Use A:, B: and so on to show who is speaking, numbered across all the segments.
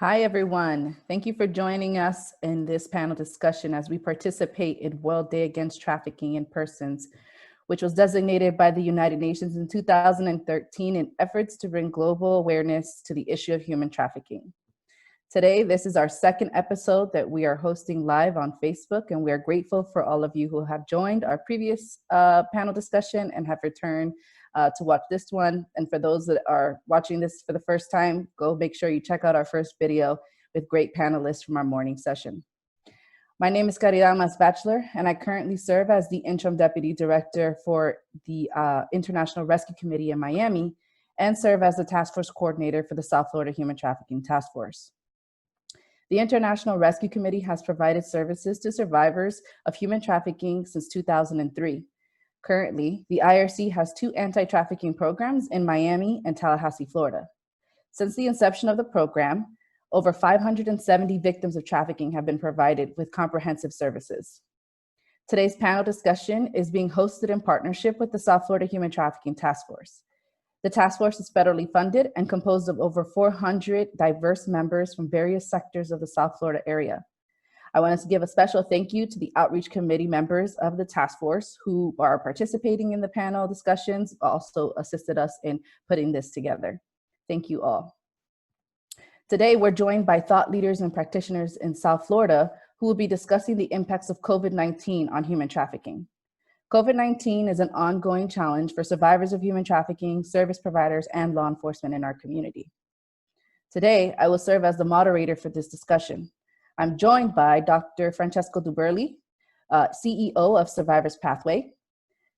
A: Hi, everyone. Thank you for joining us in this panel discussion as we participate in World Day Against Trafficking in Persons, which was designated by the United Nations in 2013 in efforts to bring global awareness to the issue of human trafficking. Today, this is our second episode that we are hosting live on Facebook, and we are grateful for all of you who have joined our previous panel discussion and have returned to watch this one. And for those that are watching this for the first time, go make sure you check out our first video with great panelists from our morning session. My name is Caridad Mas-Bachelor, and I currently serve as the Interim Deputy Director for the International Rescue Committee in Miami and serve as the Task Force Coordinator for the South Florida Human Trafficking Task Force. The International Rescue Committee has provided services to survivors of human trafficking since 2003. Currently, the IRC has 2 anti-trafficking programs in Miami and Tallahassee, Florida. Since the inception of the program, over 570 victims of trafficking have been provided with comprehensive services. Today's panel discussion is being hosted in partnership with the South Florida Human Trafficking Task Force. The task force is federally funded and composed of over 400 diverse members from various sectors of the South Florida area. I want to give a special thank you to the outreach committee members of the task force who are participating in the panel discussions, also assisted us in putting this together. Thank you all. Today, we're joined by thought leaders and practitioners in South Florida who will be discussing the impacts of COVID-19 on human trafficking. COVID-19 is an ongoing challenge for survivors of human trafficking, service providers, and law enforcement in our community. Today, I will serve as the moderator for this discussion. I'm joined by Dr. Francesco Duberli, CEO of Survivors Pathway,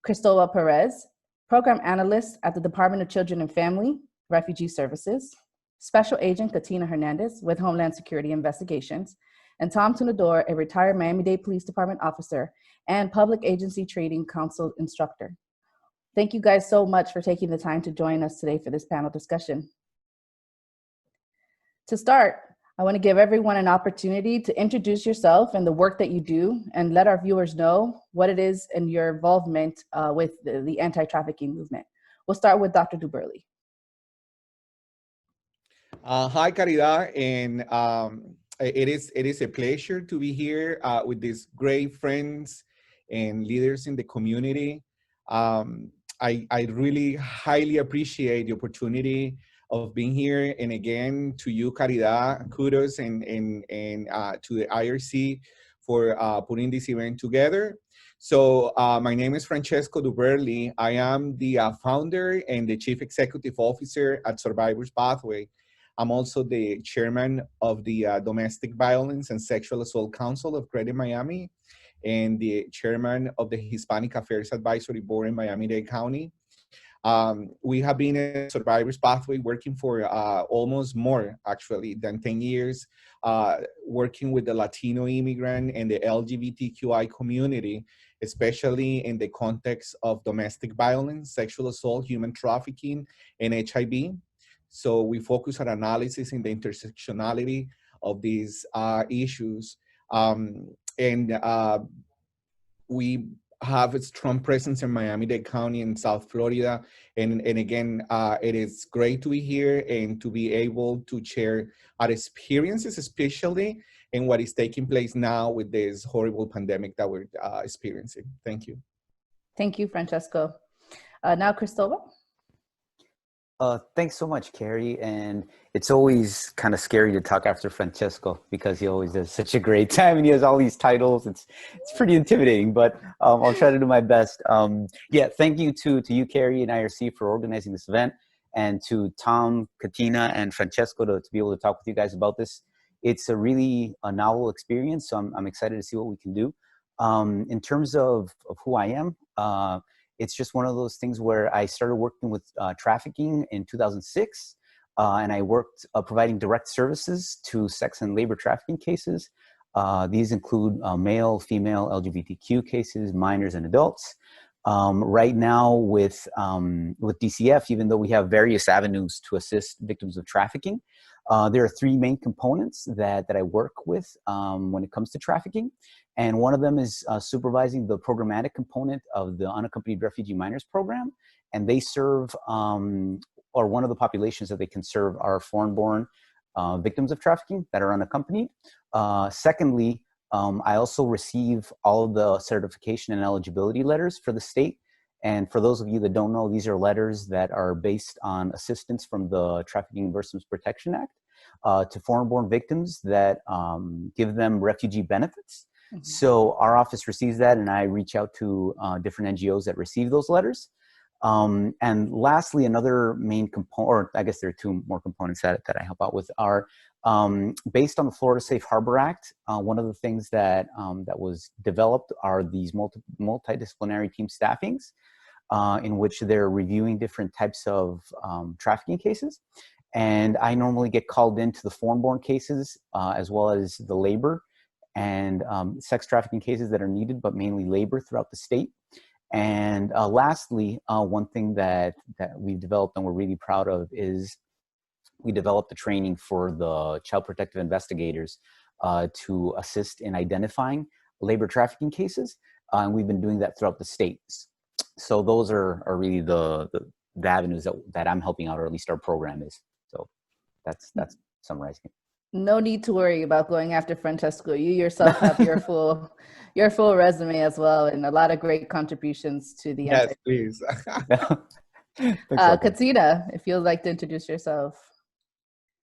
A: Cristobal Perez, Program Analyst at the Department of Children and Family, Refugee Services, Special Agent Katina Hernandez with Homeland Security Investigations, and Tom Tunador, a retired Miami-Dade Police Department officer and Public Agency Training Council instructor. Thank you guys so much for taking the time to join us today for this panel discussion. To start, I want to give everyone an opportunity to introduce yourself and the work that you do and let our viewers know what it is and your involvement with the anti-trafficking movement. We'll start with Dr. Duberli.
B: Hi, Caridad, and it is a pleasure to be here with these great friends and leaders in the community. I really highly appreciate the opportunity of being here, and again to you, Caridad, kudos and to the IRC for putting this event together. So my name is Francesco Duberli. I am the founder and the Chief Executive Officer at Survivors Pathway. I'm also the chairman of the Domestic Violence and Sexual Assault Council of Greater Miami and the chairman of the Hispanic Affairs Advisory Board in Miami-Dade County. We have been in Survivors Pathway working for almost more, actually, than 10 years, working with the Latino immigrant and the LGBTQI community, especially in the context of domestic violence, sexual assault, human trafficking, and HIV. So we focus on analysis in the intersectionality of these issues. We have a strong presence in Miami-Dade County and South Florida. And again, it is great to be here and to be able to share our experiences, especially in what is taking place now with this horrible pandemic that we're experiencing. Thank you.
A: Thank you, Francesco. Now, Cristobal.
C: Thanks so much, Carrie. And it's always kind of scary to talk after Francesco because he always does such a great time and he has all these titles. It's pretty intimidating, but I'll try to do my best. Yeah, thank you to you, Carrie, and IRC for organizing this event, and to Tom, Katina, and Francesco to be able to talk with you guys about this. It's a really novel experience, so I'm excited to see what we can do. In terms of who I am, it's just one of those things where I started working with trafficking in 2006, and I worked providing direct services to sex and labor trafficking cases. These include male, female, LGBTQ cases, minors, and adults. Right now with DCF, even though we have various avenues to assist victims of trafficking, there are 3 main components that I work with when it comes to trafficking. And one of them is supervising the programmatic component of the Unaccompanied Refugee Minors Program. And they serve, or one of the populations that they can serve are foreign-born victims of trafficking that are unaccompanied. Secondly, I also receive all of the certification and eligibility letters for the state. And for those of you that don't know, these are letters that are based on assistance from the Trafficking and Victims Protection Act to foreign-born victims that give them refugee benefits. Mm-hmm. So our office receives that, and I reach out to different NGOs that receive those letters. And lastly, another main component, or I guess there are two more components that I help out with, are based on the Florida Safe Harbor Act. One of the things that was developed are these multidisciplinary team staffings, in which they're reviewing different types of trafficking cases. And I normally get called into the foreign-born cases, as well as the labor and sex trafficking cases that are needed, but mainly labor throughout the state. And lastly, one thing that we've developed and we're really proud of is we developed the training for the child protective investigators to assist in identifying labor trafficking cases. And we've been doing that throughout the states. So those are really the avenues that I'm helping out, or at least our program is. So that's summarizing it.
A: No need to worry about going after Francesco. You yourself have your full resume as well, and a lot of great contributions to the
B: yes, please.
A: Katina, if you'd like to introduce yourself.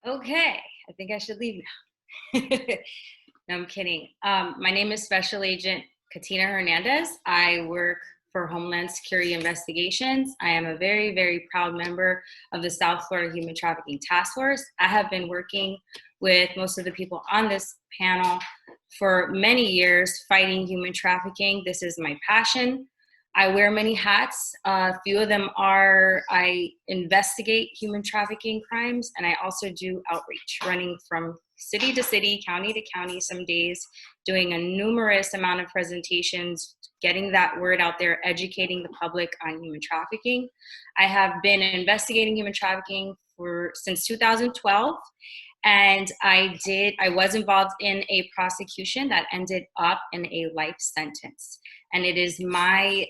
D: Okay, I think I should leave now. No, I'm kidding. My name is Special Agent Katina Hernandez. I work for Homeland Security Investigations. I am a very, very proud member of the South Florida Human Trafficking Task Force. I have been working with most of the people on this panel for many years fighting human trafficking. This is my passion. I wear many hats. A few of them are I investigate human trafficking crimes, and I also do outreach, running from city to city, county to county some days, doing a numerous amount of presentations, getting that word out there, educating the public on human trafficking. I have been investigating human trafficking since 2012. And I was involved in a prosecution that ended up in a life sentence. And it is my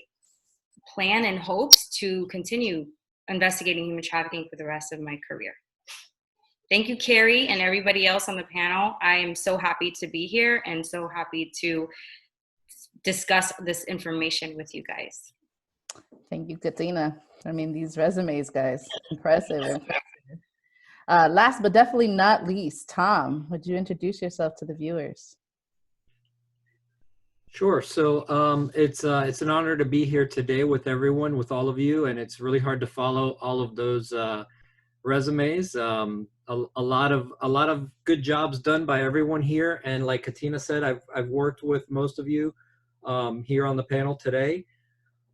D: plan and hopes to continue investigating human trafficking for the rest of my career. Thank you, Carrie, and everybody else on the panel. I am so happy to be here and so happy to discuss this information with you guys.
A: Thank you, Katina. I mean, these resumes, guys, impressive. Last but definitely not least, Tom, would you introduce yourself to the viewers?
E: Sure. So it's an honor to be here today with everyone, with all of you, and it's really hard to follow all of those resumes. A lot of good jobs done by everyone here, and like Katina said, I've worked with most of you here on the panel today.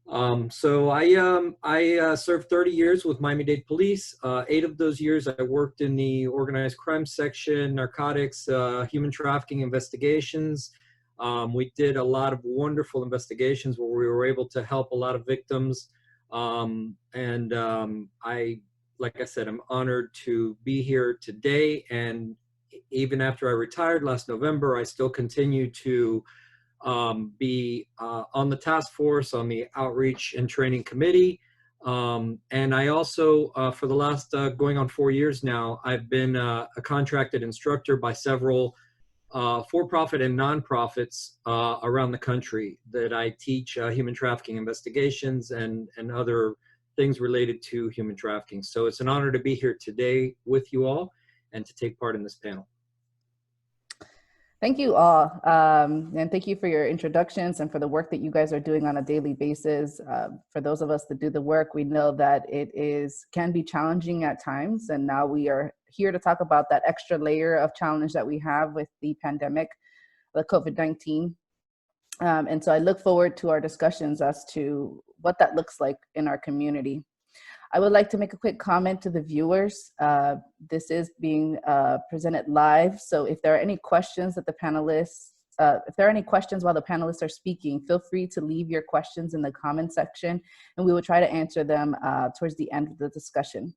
E: So I served 30 years with Miami-Dade Police. 8 of those years I worked in the organized crime section, narcotics, human trafficking investigations. We did a lot of wonderful investigations where we were able to help a lot of victims. Like I said, I'm honored to be here today. And even after I retired last November, I still continue to be on the task force, on the outreach and training committee. And I also, for the last going on 4 years now, I've been a contracted instructor by several for-profit and nonprofits around the country that I teach human trafficking investigations and other things related to human trafficking. So it's an honor to be here today with you all and to take part in this panel.
A: Thank you all. And thank you for your introductions and for the work that you guys are doing on a daily basis. For those of us that do the work, we know that it can be challenging at times. And now we are here to talk about that extra layer of challenge that we have with the pandemic, the COVID-19. And so I look forward to our discussions as to what that looks like in our community. I would like to make a quick comment to the viewers. This is being presented live. So if there are any questions that the panelists, if there are any questions while the panelists are speaking, feel free to leave your questions in the comment section and we will try to answer them towards the end of the discussion.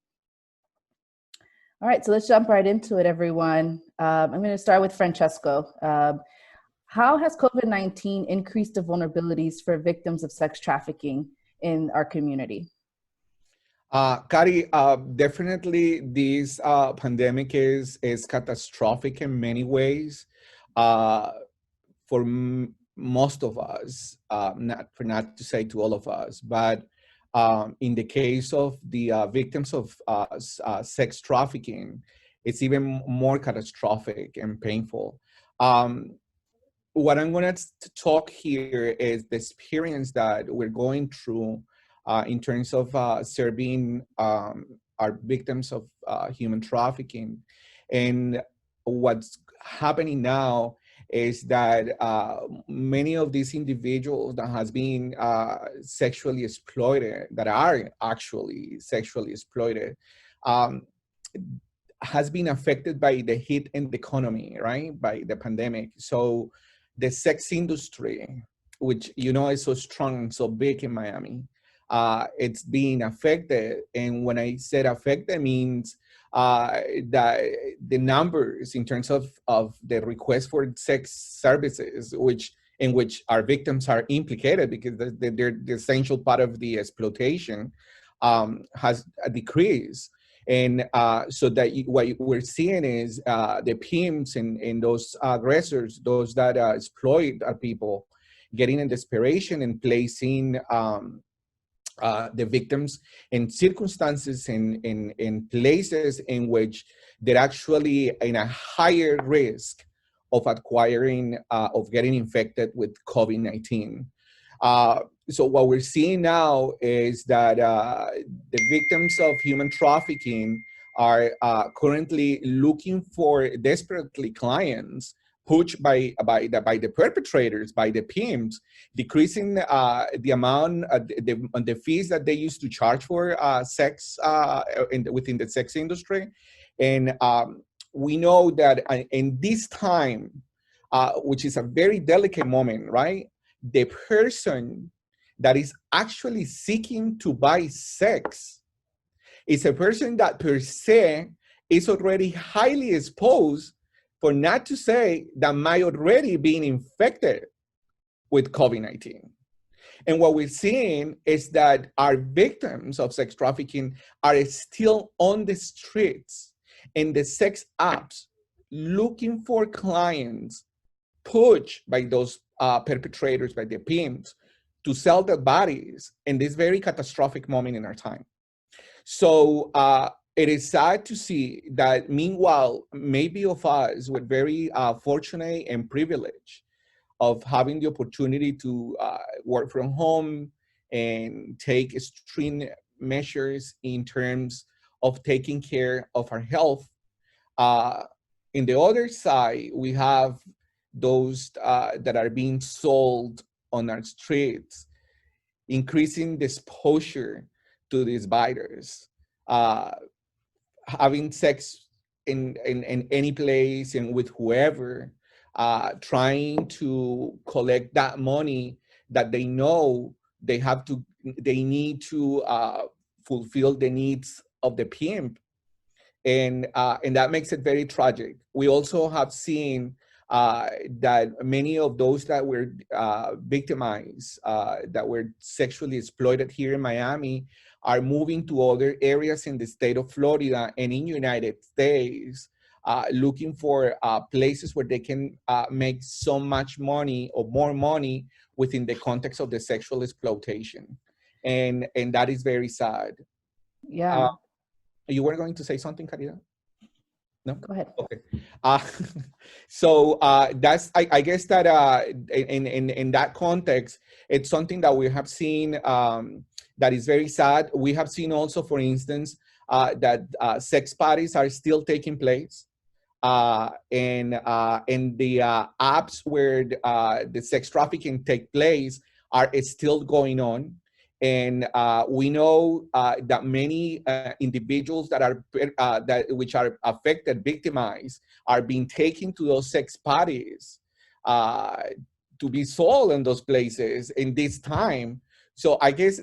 A: All right, so let's jump right into it, everyone. I'm going to start with Francesco. How has COVID-19 increased the vulnerabilities for victims of sex trafficking in our community?
B: Kari, definitely this pandemic is catastrophic in many ways. For most of us, not to say to all of us, but in the case of the victims of sex trafficking, it's even more catastrophic and painful. What I'm going to talk here is the experience that we're going through in terms of serving our victims of human trafficking. And what's happening now is that many of these individuals that has been sexually exploited, that are actually sexually exploited, um, has been affected by the hit in the economy, right? By the pandemic. So the sex industry, which you know is so strong and so big in Miami, it's being affected. And when I said affected, means that the numbers in terms of the request for sex services, in which our victims are implicated because they're the essential part of the exploitation, has decreased. And so that what we're seeing is the pimps and those aggressors, those that exploit people, getting in desperation and placing the victims in circumstances in places in which they're actually in a higher risk of acquiring, of getting infected with COVID-19. So what we're seeing now is that the victims of human trafficking are currently looking for desperately clients pushed by the perpetrators, by the pimps, decreasing the amount, the fees that they used to charge for sex within the sex industry. And we know that in this time, which is a very delicate moment, right? The person that is actually seeking to buy sex is a person that per se is already highly exposed, for not to say that might already being infected with COVID-19. And what we're seeing is that our victims of sex trafficking are still on the streets and the sex apps looking for clients pushed by those perpetrators, by the pimps, to sell their bodies in this very catastrophic moment in our time. So it is sad to see that meanwhile, maybe of us were very fortunate and privileged of having the opportunity to work from home and take extreme measures in terms of taking care of our health. In the other side, we have those that are being sold on our streets, increasing the exposure to these biters, having sex in any place and with whoever, trying to collect that money that they know they need to fulfill the needs of the pimp. And that makes it very tragic. We also have seen that many of those that were victimized, that were sexually exploited here in Miami, are moving to other areas in the state of Florida and in United States, looking for places where they can make so much money or more money within the context of the sexual exploitation. And that is very sad.
A: Yeah.
B: You were going to say something, Caridad? No?
A: Go ahead.
B: Okay. So that's, I guess that in that context, it's something that we have seen that is very sad. We have seen also, for instance, that sex parties are still taking place. And the apps where the sex trafficking take place are still going on. And we know that many individuals that are which are affected, victimized, are being taken to those sex parties to be sold in those places in this time. So I guess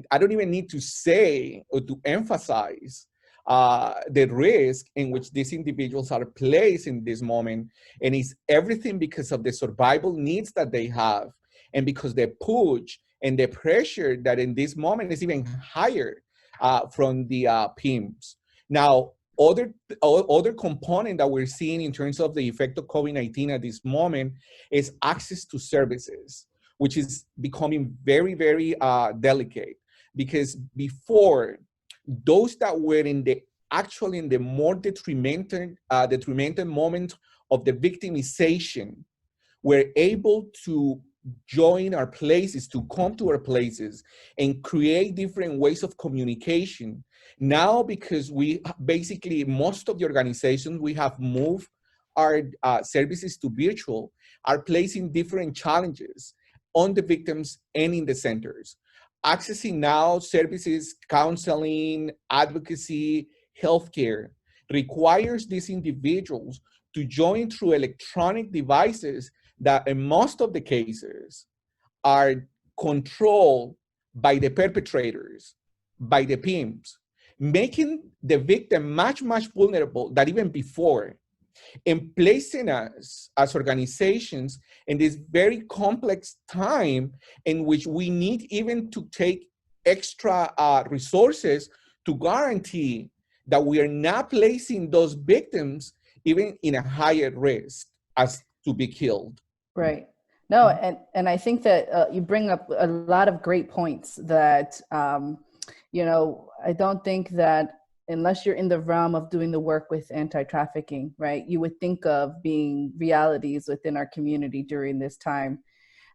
B: I don't even need to say or to emphasize the risk in which these individuals are placed in this moment. And it's everything because of the survival needs that they have, and because the push and the pressure that in this moment is even higher from the PIMS. Now, other component that we're seeing in terms of the effect of COVID-19 at this moment is access to services, which is becoming very, very delicate. Because before, those that were actually in the more detrimental moment of the victimization were able to join our places, to come to our places and create different ways of communication. Now, because we basically, most of the organizations, we have moved our services to virtual, are placing different challenges on the victims and in the centers. Accessing now services, counseling, advocacy, healthcare requires these individuals to join through electronic devices that in most of the cases are controlled by the perpetrators, by the PIMS, making the victim much, much vulnerable than even before, and placing us as organizations in this very complex time in which we need even to take extra resources to guarantee that we are not placing those victims even in a higher risk as to be killed.
A: Right. No, and I think that you bring up a lot of great points that, you know, I don't think that unless you're in the realm of doing the work with anti-trafficking, right, you would think of being realities within our community during this time.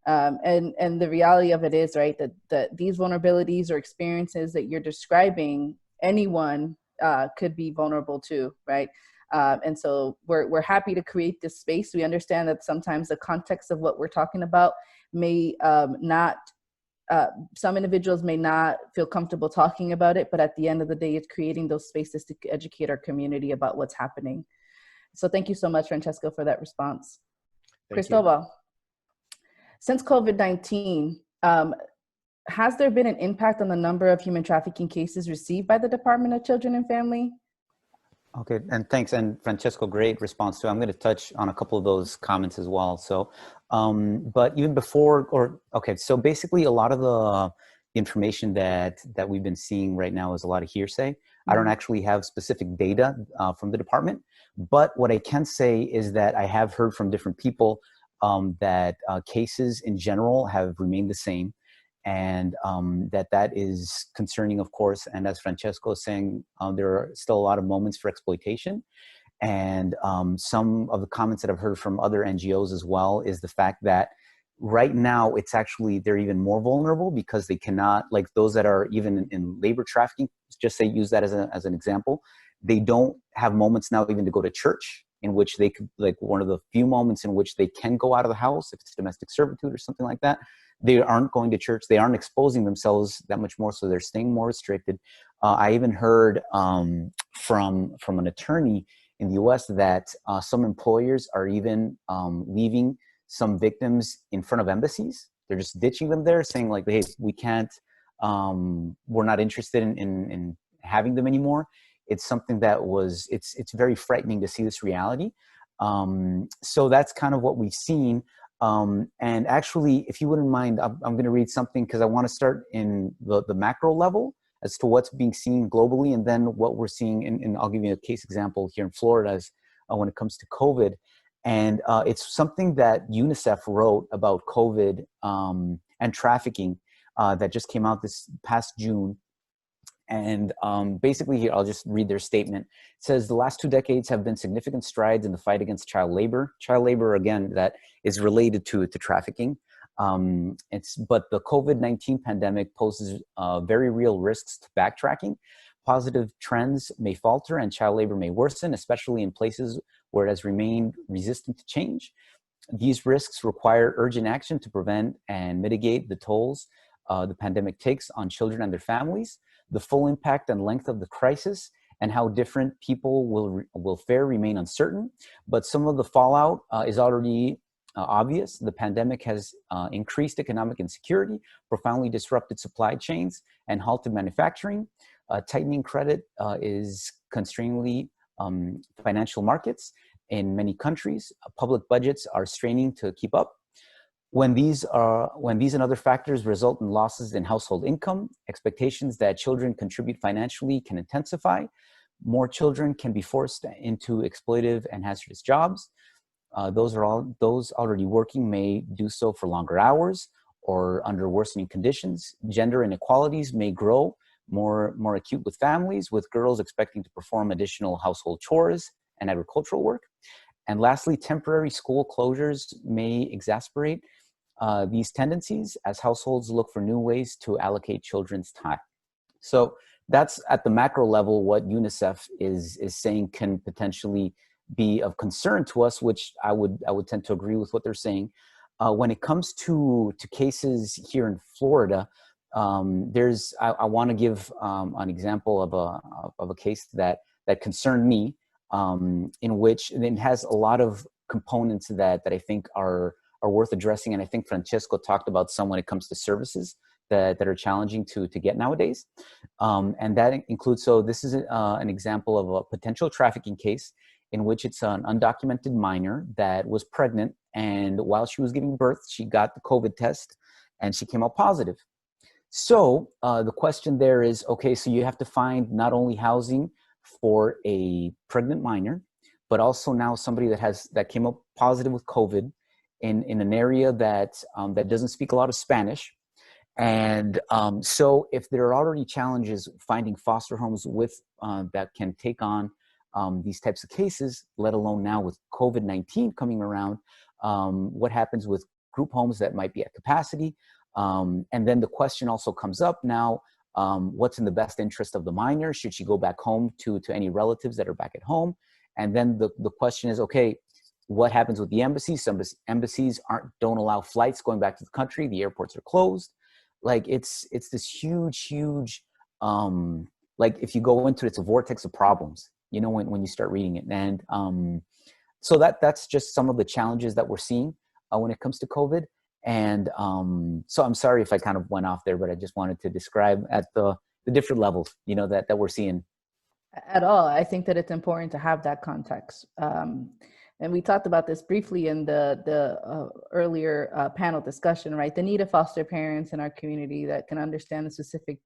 A: And the reality of it is, right, that these vulnerabilities or experiences that you're describing, anyone could be vulnerable to, right? And so we're happy to create this space. We understand that sometimes the context of what we're talking about may not, some individuals may not feel comfortable talking about it, but at the end of the day, it's creating those spaces to educate our community about what's happening. So thank you so much, Francesco, for that response. Cristobal, since COVID-19, has there been an impact on the number of human trafficking cases received by the Department of Children and Family?
C: Okay, and thanks. And Francesco, great response too. I'm going to touch on a couple of those comments as well. So, but even before, so basically a lot of the information that we've been seeing right now is a lot of hearsay. Mm-hmm. I don't actually have specific data from the department, but what I can say is that I have heard from different people that cases in general have remained the same. And that is concerning, of course. And as Francesco is saying, there are still a lot of moments for exploitation. And some of the comments that I've heard from other NGOs as well is the fact that right now it's actually, they're even more vulnerable because they cannot, like those that are even in labor trafficking, just say, use that as an example. They don't have moments now even to go to church, in which they could, like one of the few moments in which they can go out of the house, if it's domestic servitude or something like that. They aren't going to church. They aren't exposing themselves that much more, so they're staying more restricted. I even heard from an attorney in the U.S. that some employers are even leaving some victims in front of embassies. They're just ditching them there, saying like, "Hey, we can't. We're not interested in having them anymore." It's something that it's very frightening to see this reality. So that's kind of what we've seen. And actually, if you wouldn't mind, I'm going to read something because I want to start in the macro level as to what's being seen globally, and then what we're seeing. And I'll give you a case example here in Florida as when it comes to COVID. And it's something that UNICEF wrote about COVID and trafficking that just came out this past June. And basically here, I'll just read their statement. It says, the last 2 decades have been significant strides in the fight against child labor. Child labor, again, that is related to trafficking. But the COVID-19 pandemic poses very real risks to backtracking. Positive trends may falter and child labor may worsen, especially in places where it has remained resistant to change. These risks require urgent action to prevent and mitigate the tolls the pandemic takes on children and their families. The full impact and length of the crisis and how different people will fare remain uncertain, but some of the fallout is already obvious. The pandemic has increased economic insecurity, profoundly disrupted supply chains, and halted manufacturing. Tightening credit is constraining financial markets in many countries. Public budgets are straining to keep up. When these and other factors result in losses in household income, expectations that children contribute financially can intensify. More children can be forced into exploitive and hazardous jobs. Those already working may do so for longer hours or under worsening conditions. Gender inequalities may grow, more acute with families, with girls expecting to perform additional household chores and agricultural work. And lastly, temporary school closures may exacerbate these tendencies as households look for new ways to allocate children's time. So that's at the macro level what UNICEF is saying can potentially be of concern to us, which I would tend to agree with what they're saying. When it comes to cases here in Florida, I want to give an example of a case that concerned me, in which it has a lot of components that I think are worth addressing, and I think Francesco talked about some when it comes to services that are challenging to get nowadays, and that includes. So this is an example of a potential trafficking case in which it's an undocumented minor that was pregnant, and while she was giving birth, she got the COVID test, and she came out positive. So the question there is, okay, so you have to find not only housing for a pregnant minor, but also now somebody that came up positive with COVID in an area that doesn't speak a lot of Spanish. And so if there are already challenges finding foster homes with that can take on these types of cases, let alone now with COVID-19 coming around, what happens with group homes that might be at capacity? And then the question also comes up now, what's in the best interest of the minor? Should she go back home to any relatives that are back at home? And then the question is, okay, what happens with the embassies? Some embassies don't allow flights going back to the country. The airports are closed. Like it's this huge, like if you go into it, it's a vortex of problems, you know, when you start reading it. And so that's just some of the challenges that we're seeing when it comes to COVID. And so I'm sorry if I kind of went off there, but I just wanted to describe at the different levels, you know, that we're seeing.
A: At all. I think that it's important to have that context. And we talked about this briefly in the earlier panel discussion, right? The need of foster parents in our community that can understand the specific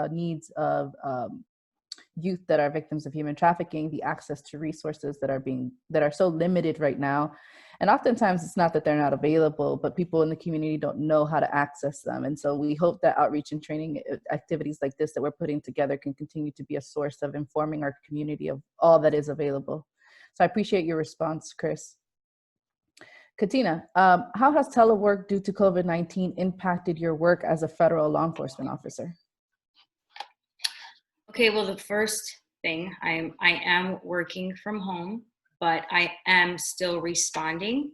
A: needs of youth that are victims of human trafficking, the access to resources that are so limited right now. And oftentimes it's not that they're not available, but people in the community don't know how to access them. And so we hope that outreach and training activities like this that we're putting together can continue to be a source of informing our community of all that is available. So I appreciate your response, Chris. Katina, how has telework due to COVID-19 impacted your work as a federal law enforcement officer?
D: Okay, well, the first thing, I am working from home, but I am still responding.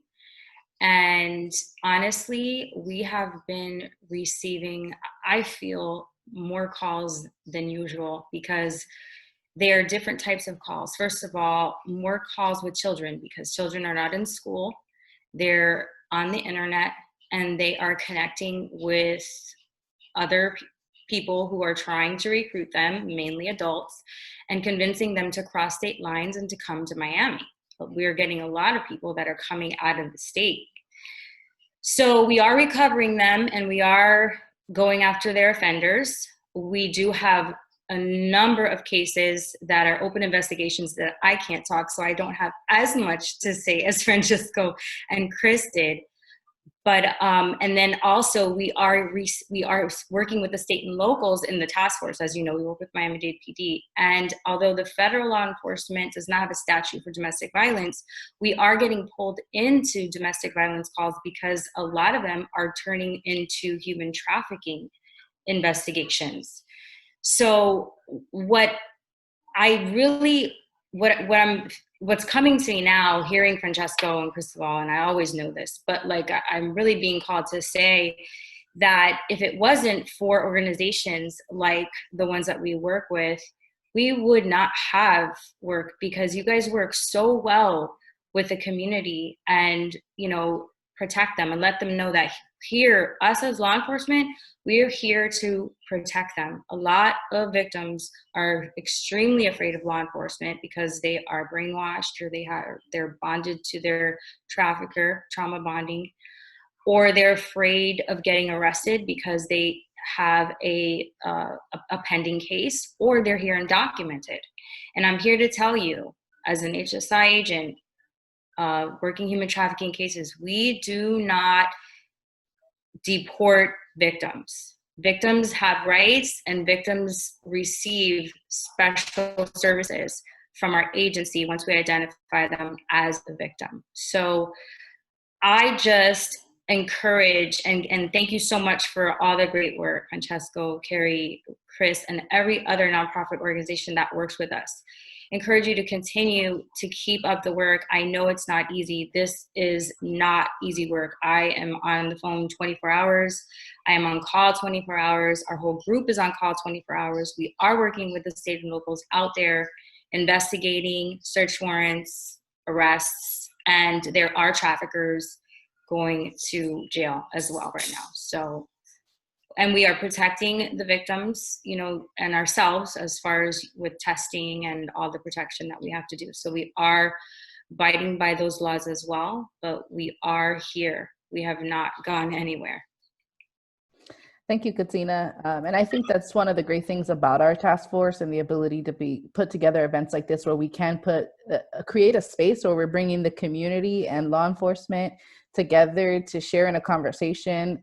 D: And honestly, we have been receiving, I feel, more calls than usual because there are different types of calls. First of all, more calls with children because children are not in school. They're on the internet and they are connecting with other people who are trying to recruit them, mainly adults, and convincing them to cross state lines and to come to Miami. But we're getting a lot of people that are coming out of the state. So we are recovering them and we are going after their offenders. We do have a number of cases that are open investigations that I can't talk, so I don't have as much to say as Francesco and Chris did. But and then also we are working with the state and locals in the task force. As you know, we work with Miami-Dade PD. And although the federal law enforcement does not have a statute for domestic violence, we are getting pulled into domestic violence calls because a lot of them are turning into human trafficking investigations. So what's coming to me now, hearing Francesco and Cristobal, and I always know this, but like I'm really being called to say that if it wasn't for organizations like the ones that we work with, we would not have work because you guys work so well with the community and, you know, protect them and let them know that here, us as law enforcement, we are here to protect them. A lot of victims are extremely afraid of law enforcement because they are brainwashed or they're bonded to their trafficker, trauma bonding. or they're afraid of getting arrested because they have a pending case, or they're here undocumented. And I'm here to tell you, as an HSI agent, working human trafficking cases, we do not deport victims. Victims have rights, and victims receive special services from our agency once we identify them as a victim. So I just encourage, and thank you so much for all the great work, Francesco, Carrie, Chris, and every other nonprofit organization that works with us. Encourage you to continue to keep up the work. I know it's not easy. This is not easy work. I am on the phone 24 hours. I am on call 24 hours. Our whole group is on call 24 hours. We are working with the state and locals out there, investigating search warrants, arrests, and there are traffickers going to jail as well right now. So, and we are protecting the victims, you know, and ourselves as far as with testing and all the protection that we have to do. So we are abiding by those laws as well, but we are here. We have not gone anywhere.
A: Thank you, Katina. And I think that's one of the great things about our task force and the ability to put together events like this, where we can create a space where we're bringing the community and law enforcement together to share in a conversation,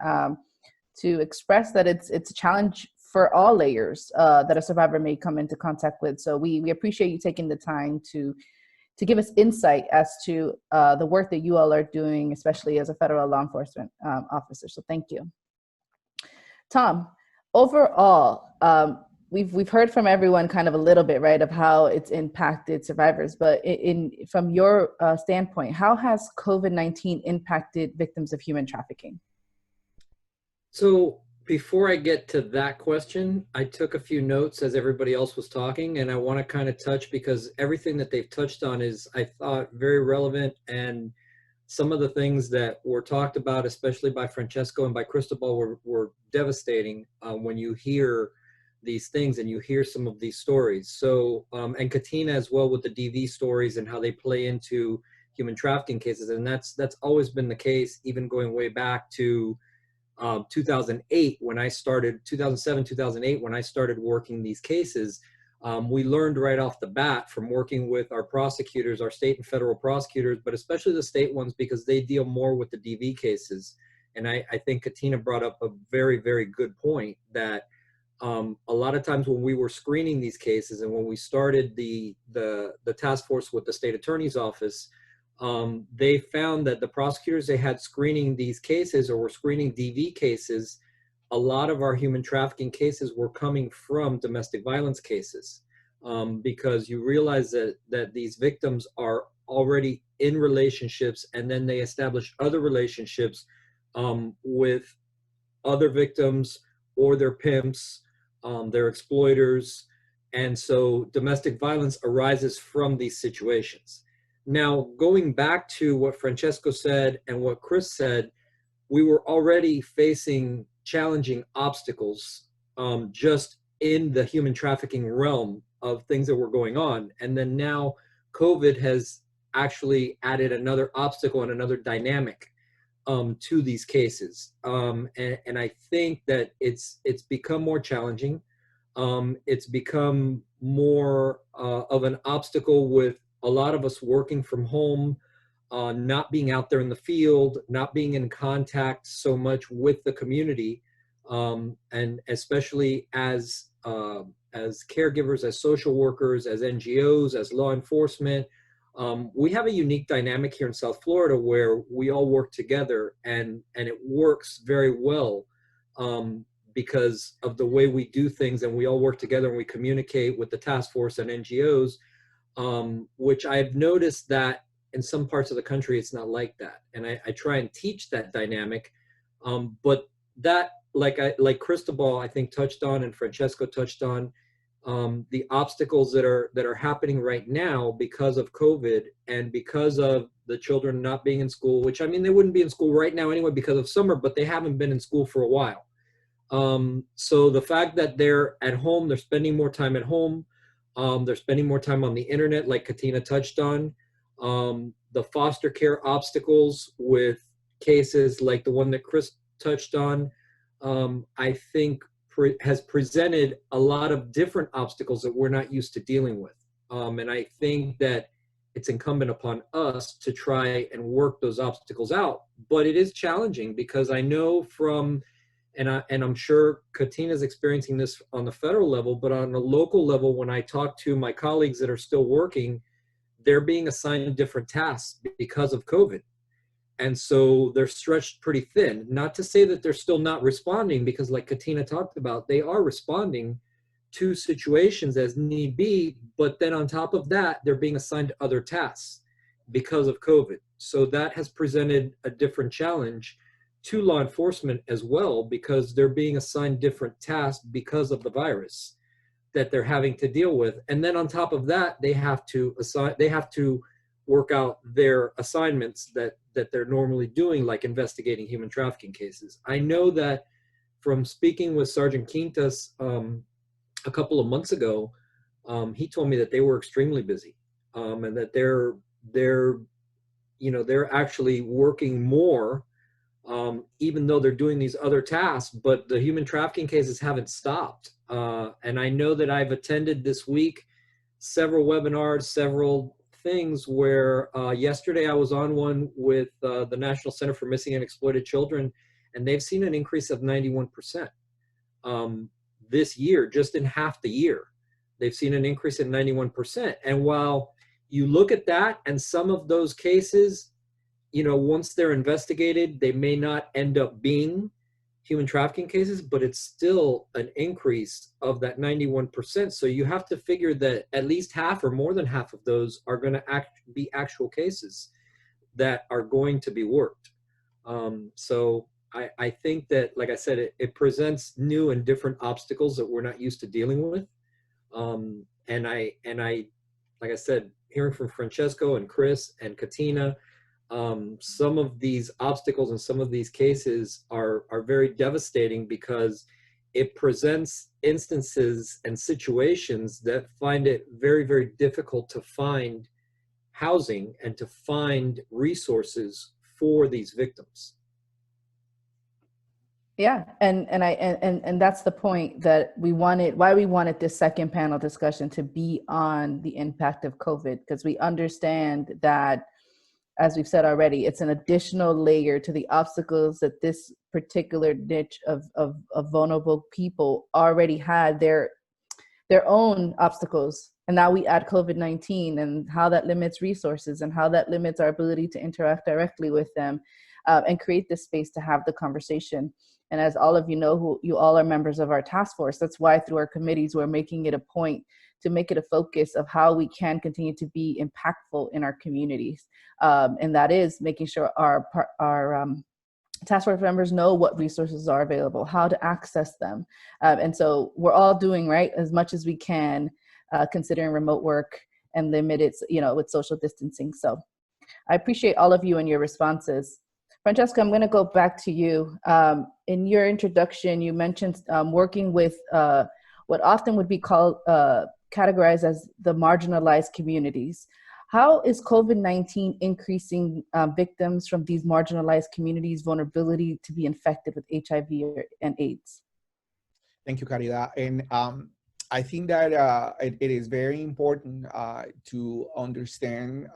A: to express that it's a challenge for all layers that a survivor may come into contact with. So we appreciate you taking the time to give us insight as to the work that you all are doing, especially as a federal law enforcement officer. So thank you. Tom, overall, we've heard from everyone kind of a little bit, right, of how it's impacted survivors, but from your standpoint, how has COVID-19 impacted victims of human trafficking?
E: So before I get to that question, I took a few notes as everybody else was talking, and I want to kind of touch, because everything that they've touched on is, I thought, very relevant, and some of the things that were talked about, especially by Francesco and by Cristobal, were devastating when you hear these things and you hear some of these stories. So, and Katina as well, with the DV stories and how they play into human trafficking cases. And that's always been the case, even going way back to 2008 when I started, 2007, 2008, when I started working these cases. We learned right off the bat from working with our prosecutors, our state and federal prosecutors, but especially the state ones, because they deal more with the DV cases. And I think Katina brought up a very, very good point that a lot of times when we were screening these cases and when we started the task force with the state attorney's office, they found that the prosecutors they had screening these cases or were screening DV cases, a lot of our human trafficking cases were coming from domestic violence cases, because you realize that these victims are already in relationships, and then they establish other relationships with other victims or their pimps, their exploiters. And so domestic violence arises from these situations. Now, going back to what Francesco said and what Chris said, we were already facing challenging obstacles just in the human trafficking realm of things that were going on. And then now COVID has actually added another obstacle and another dynamic to these cases. And I think that it's become more challenging. It's become more of an obstacle with a lot of us working from home, not being out there in the field, not being in contact so much with the community, and especially as caregivers, as social workers, as NGOs, as law enforcement. We have a unique dynamic here in South Florida where we all work together, and it works very well because of the way we do things, and we all work together and we communicate with the task force and NGOs, which I've noticed that in some parts of the country, it's not like that. And I try and teach that dynamic. But that, like Cristobal, I think, touched on, and Francesco touched on, the obstacles that are happening right now because of COVID and because of the children not being in school, which, I mean, they wouldn't be in school right now anyway because of summer, but they haven't been in school for a while. So the fact that they're at home, they're spending more time at home, they're spending more time on the internet, like Katina touched on. The foster care obstacles with cases like the one that Chris touched on, I think has presented a lot of different obstacles that we're not used to dealing with. And I think that it's incumbent upon us to try and work those obstacles out. But it is challenging because I know from, and I'm sure Katina's experiencing this on the federal level, but on a local level, when I talk to my colleagues that are still working, they're being assigned different tasks because of COVID. And so they're stretched pretty thin. Not to say that they're still not responding, because like Katina talked about, they are responding to situations as need be, but then on top of that, they're being assigned other tasks because of COVID. So that has presented a different challenge to law enforcement as well, because they're being assigned different tasks because of the virus that they're having to deal with. And then on top of that, they have to work out their assignments that they're normally doing, like investigating human trafficking cases. I know that from speaking with Sergeant Quintas a couple of months ago, he told me that they were extremely busy, and that they're actually working more, even though they're doing these other tasks, but the human trafficking cases haven't stopped. And I know that I've attended this week several webinars, several things where yesterday I was on one with the National Center for Missing and Exploited Children, and they've seen an increase of 91% this year, just in half the year. They've seen an increase in 91%. And while you look at that, and some of those cases, once they're investigated, they may not end up being human trafficking cases, but it's still an increase of that 91%. So you have to figure that at least half or more than half of those are going to be actual cases that are going to be worked. So I think that, like I said, it presents new and different obstacles that we're not used to dealing with. And I, like I said, hearing from Francesco and Chris and Katina, some of these obstacles and some of these cases are very devastating, because it presents instances and situations that find it very, very difficult to find housing and to find resources for these victims.
A: Yeah, and that's the point that why we wanted this second panel discussion to be on the impact of COVID, because we understand that, as we've said already, it's an additional layer to the obstacles that this particular niche of vulnerable people already had their own obstacles. And now we add COVID-19 and how that limits resources and how that limits our ability to interact directly with them, and create this space to have the conversation. And as all of you know, who you all are members of our task force, that's why through our committees, we're making it a point to make it a focus of how we can continue to be impactful in our communities. And that is making sure our task force members know what resources are available, how to access them. And so we're all doing right as much as we can, considering remote work and limited, with social distancing. So I appreciate all of you and your responses. Francesco, I'm going to go back to you. In your introduction, you mentioned working with what often would be called, categorized as the marginalized communities. How is COVID-19 increasing victims from these marginalized communities' vulnerability to be infected with HIV and AIDS?
B: Thank you, Caridad. And I think that it is very important to understand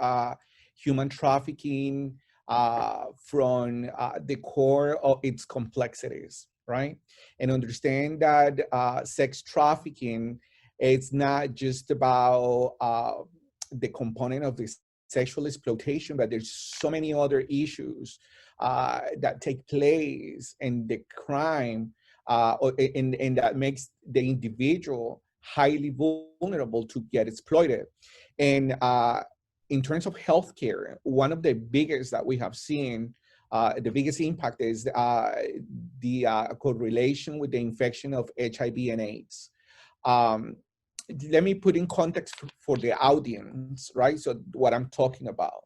B: human trafficking from the core of its complexities, right? And understand that sex trafficking, it's not just about the component of the sexual exploitation, but there's so many other issues that take place in the crime, and that makes the individual highly vulnerable to get exploited. And in terms of healthcare, one of the biggest that we have seen, the biggest impact is the correlation with the infection of HIV and AIDS. Let me put in context for the audience, right? So what I'm talking about.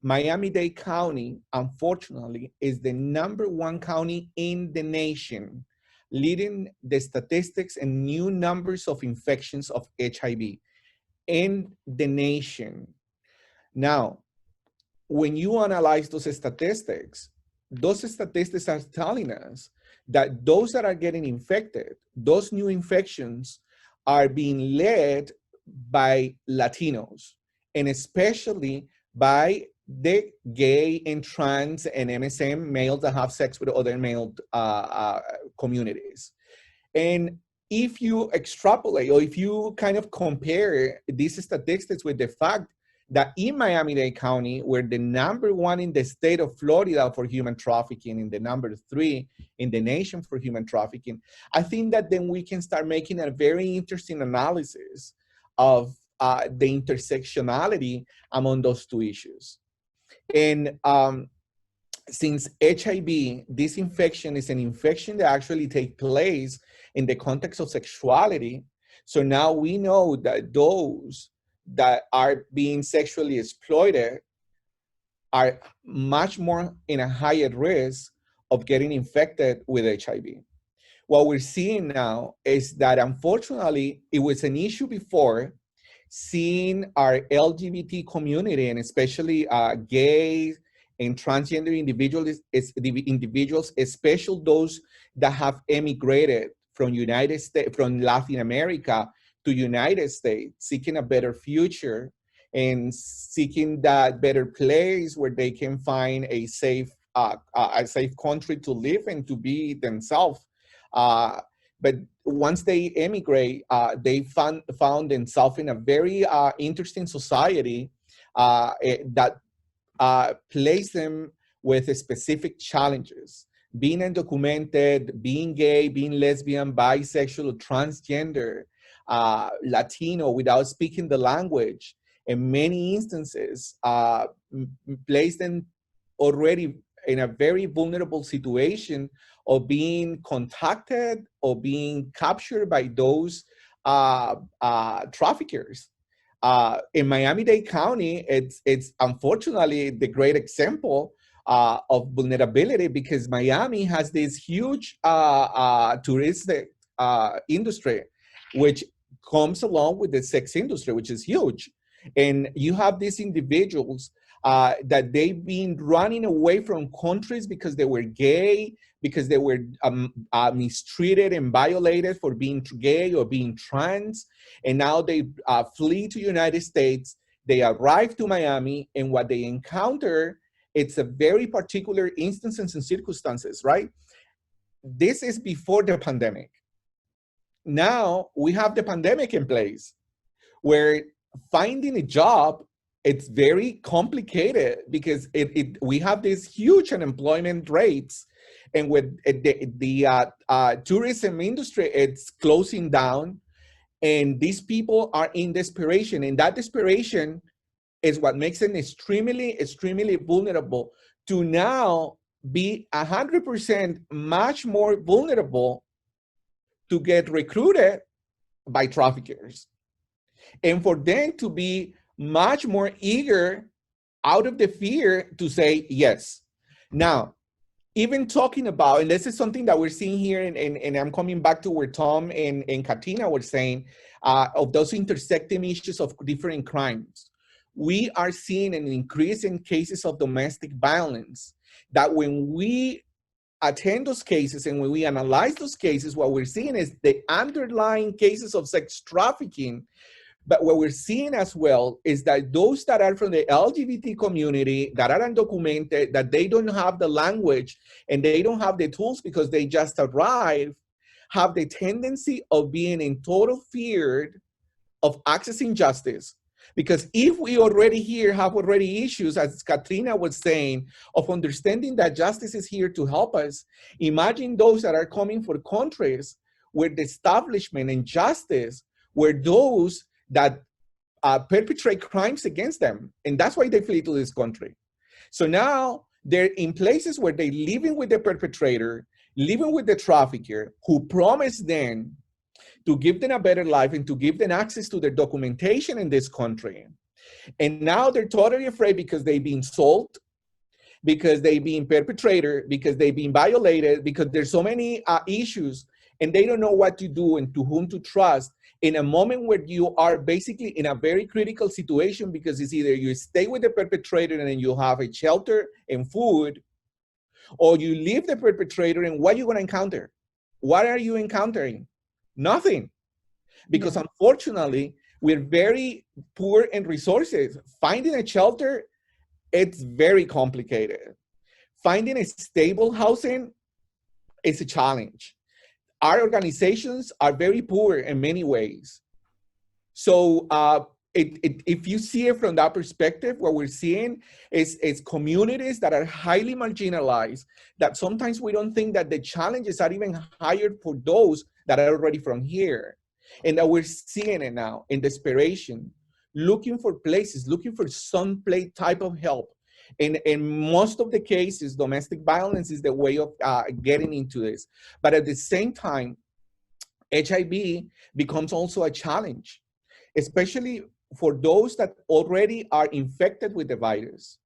B: Miami-Dade County, unfortunately, is the #1 county in the nation, leading the statistics and new numbers of infections of HIV in the nation. Now, when you analyze those statistics, those statistics are telling us that those that are getting infected, those new infections are being led by Latinos, and especially by the gay and trans and MSM males that have sex with other male communities. And if you extrapolate, or if you kind of compare these statistics with the fact that in Miami-Dade County, we're the #1 in the state of Florida for human trafficking and the #3 in the nation for human trafficking, I think that then we can start making a very interesting analysis of the intersectionality among those two issues. And since HIV, this infection is an infection that actually takes place in the context of sexuality, so now we know that those that are being sexually exploited are much more in a higher risk of getting infected with HIV. What we're seeing now is that unfortunately, it was an issue before, seeing our LGBT community, and especially gay and transgender individuals, especially those that have emigrated from Latin America to United States, seeking a better future and seeking that better place where they can find a safe country to live and to be themselves. But once they emigrate, they found themselves in a very interesting society that place them with specific challenges. Being undocumented, being gay, being lesbian, bisexual, transgender, Latino, without speaking the language, in many instances, place them already in a very vulnerable situation of being contacted or being captured by those traffickers. In Miami-Dade County, it's unfortunately the great example of vulnerability, because Miami has this huge touristic industry, which comes along with the sex industry, which is huge. And you have these individuals that they've been running away from countries because they were gay, because they were mistreated and violated for being gay or being trans. And now they flee to United States. They arrive to Miami, and what they encounter, it's a very particular instances and circumstances, right? This is before the pandemic. Now we have the pandemic in place, where finding a job, it's very complicated because we have these huge unemployment rates, and with the tourism industry, it's closing down, and these people are in desperation, and that desperation is what makes them extremely, extremely vulnerable to now be 100% much more vulnerable to get recruited by traffickers, and for them to be much more eager out of the fear to say yes. Now, even talking about, and this is something that we're seeing here, and I'm coming back to where Tom and Katina were saying, of those intersecting issues of different crimes. We are seeing an increase in cases of domestic violence, that when we attend those cases and when we analyze those cases, what we're seeing is the underlying cases of sex trafficking. But what we're seeing as well is that those that are from the LGBT community, that are undocumented, that they don't have the language and they don't have the tools because they just arrived, have the tendency of being in total fear of accessing justice. Because if we already here have already issues, as Katrina was saying, of understanding that justice is here to help us, imagine those that are coming from countries where the establishment and justice were those that perpetrate crimes against them. And that's why they flee to this country. So now they're in places where they're living with the perpetrator, living with the trafficker, who promised them to give them a better life and to give them access to their documentation in this country. And now they're totally afraid because they've been sold, because they've been perpetrated, because they've been violated, because there's so many issues, and they don't know what to do and to whom to trust in a moment where you are basically in a very critical situation, because it's either you stay with the perpetrator and you have a shelter and food, Or you leave the perpetrator, and what are you going to encounter? What are you encountering? Nothing. Because unfortunately, we're very poor in resources. Finding a shelter, it's very complicated. Finding a stable housing is a challenge. Our organizations are very poor in many ways. So if you see it from that perspective, what we're seeing is communities that are highly marginalized, that sometimes we don't think that the challenges are even higher for those that are already from here. And that we're seeing it now in desperation, looking for places, looking for some type of help. And in most of the cases, domestic violence is the way of getting into this. But at the same time, HIV becomes also a challenge, especially for those that already are infected with the virus,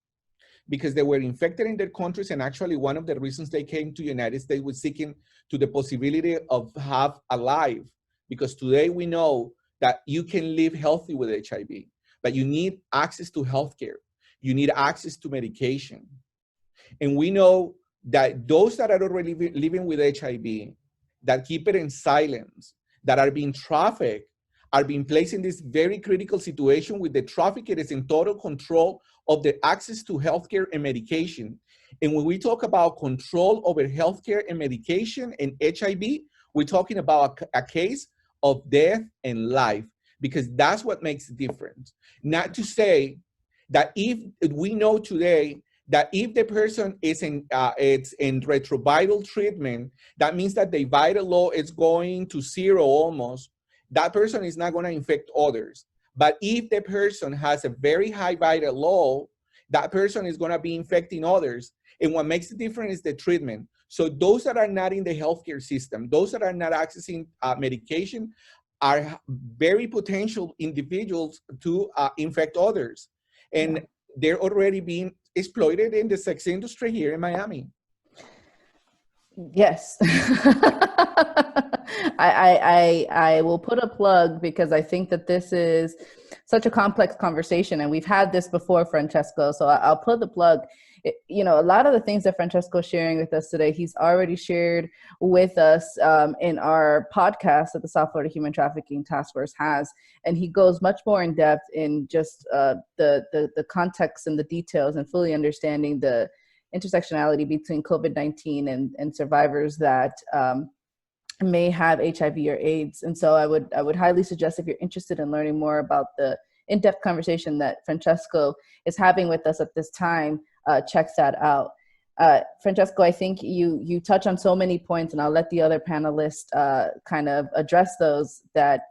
B: because they were infected in their countries. And actually one of the reasons they came to the United States was seeking to the possibility of have a life. Because today we know that you can live healthy with HIV, but you need access to healthcare. You need access to medication. And we know that those that are already living with HIV, that keep it in silence, that are being trafficked, are being placed in this very critical situation with the traffickers in total control of the access to healthcare and medication. And when we talk about control over healthcare and medication and HIV, we're talking about a case of death and life, because that's what makes the difference. Not to say that if we know today that if the person is it's in retroviral treatment, that means that the viral load is going to zero almost. That person is not going to infect others. But if the person has a very high viral load, that person is going to be infecting others. And what makes the difference is the treatment. So those that are not in the healthcare system, those that are not accessing medication, are very potential individuals to infect others. And they're already being exploited in the sex industry here in Miami.
A: Yes. I will put a plug, because I think that this is such a complex conversation, and we've had this before, Francesco. So I'll put the plug. You know, a lot of the things that Francesco is sharing with us today, he's already shared with us in our podcast that the South Florida Human Trafficking Task Force has. And he goes much more in depth in just the context and the details, and fully understanding the intersectionality between COVID-19 and survivors that may have HIV or AIDS. And so I would highly suggest, if you're interested in learning more about the in-depth conversation that Francesco is having with us at this time, check that out. Francesco, I think you touch on so many points, and I'll let the other panelists kind of address those, that,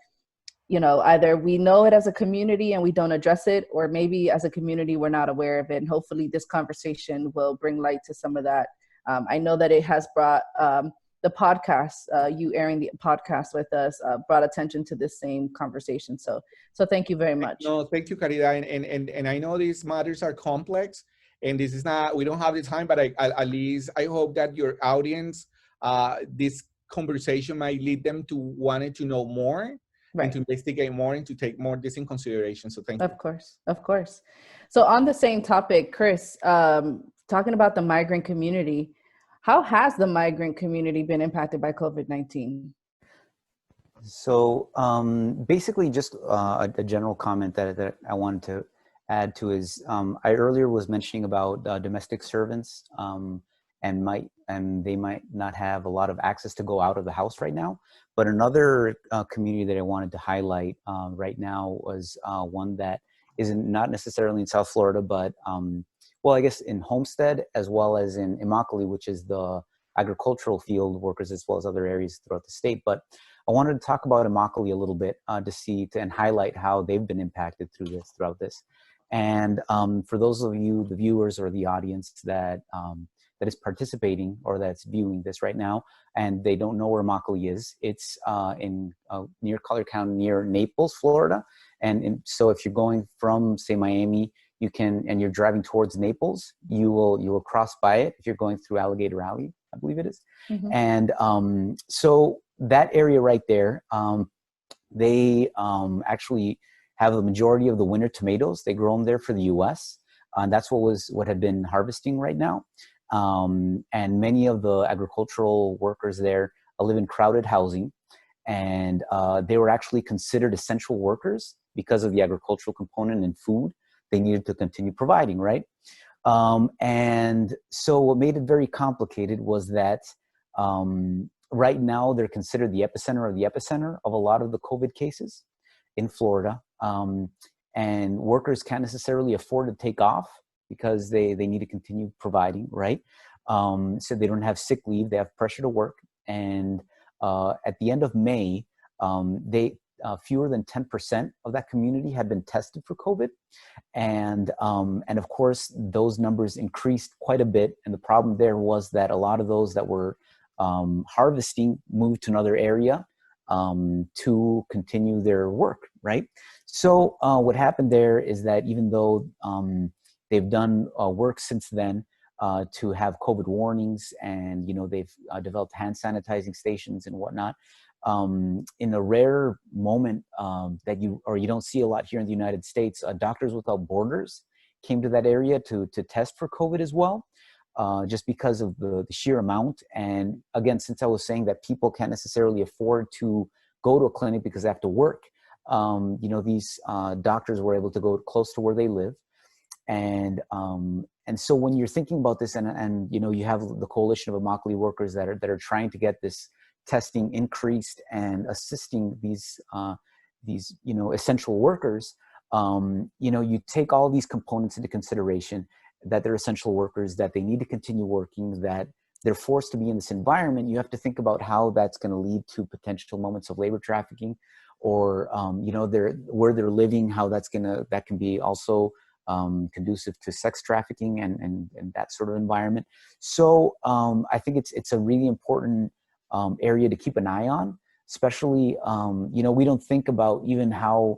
A: you know, either we know it as a community and we don't address it, or maybe as a community we're not aware of it. And hopefully this conversation will bring light to some of that. I know that it has brought the podcast, you airing the podcast with us, brought attention to this same conversation. So thank you very much.
B: No, thank you, Caridad. And I know these matters are complex, and this is not, we don't have the time, but at least I hope that your audience, this conversation might lead them to wanting to know more. Right. And to investigate more and to take more this in consideration. So thank you.
A: Of course. So on the same topic, Chris, talking about the migrant community, how has the migrant community been impacted by COVID-19?
C: So basically just a general comment that I wanted to add to is, I earlier was mentioning about domestic servants, and they might not have a lot of access to go out of the house right now. But another community that I wanted to highlight right now was one that isn't not necessarily in South Florida, but well, I guess in Homestead, as well as in Immokalee, which is the agricultural field workers, as well as other areas throughout the state. But I wanted to talk about Immokalee a little bit and highlight how they've been impacted throughout this. And for those of you, the viewers or the audience that is participating or that's viewing this right now, and they don't know where Immokalee is, it's in near Collier County, near Naples, Florida. And so if you're going from, say, Miami, you can, and you're driving towards Naples, you will cross by it if you're going through Alligator Alley, I believe it is. Mm-hmm. And so that area right there, they actually have the majority of the winter tomatoes. They grow them there for the U.S. And that's what had been harvesting right now. And many of the agricultural workers there live in crowded housing, and they were actually considered essential workers because of the agricultural component and food they needed to continue providing, right? And so what made it very complicated was that right now they're considered the epicenter of a lot of the COVID cases in Florida. And workers can't necessarily afford to take off because they need to continue providing, right? So they don't have sick leave, they have pressure to work. And at the end of May, fewer than 10% of that community had been tested for COVID. And of course, those numbers increased quite a bit. And the problem there was that a lot of those that were harvesting moved to another area to continue their work, right? So what happened there is that even though they've done work since then to have COVID warnings, and they've developed hand sanitizing stations and whatnot, in a rare moment that you don't see a lot here in the United States, Doctors Without Borders came to that area to test for COVID as well, just because of the sheer amount. And again, since I was saying that people can't necessarily afford to go to a clinic because they have to work, these doctors were able to go close to where they live. And so when you're thinking about this, and you have the coalition of Immokalee workers that are trying to get this testing increased and assisting these essential workers, you take all these components into consideration, that they're essential workers, that they need to continue working, that they're forced to be in this environment. You have to think about how that's going to lead to potential moments of labor trafficking, or where they're living, how that can be also conducive to sex trafficking and that sort of environment. So I think it's a really important area to keep an eye on, especially we don't think about even how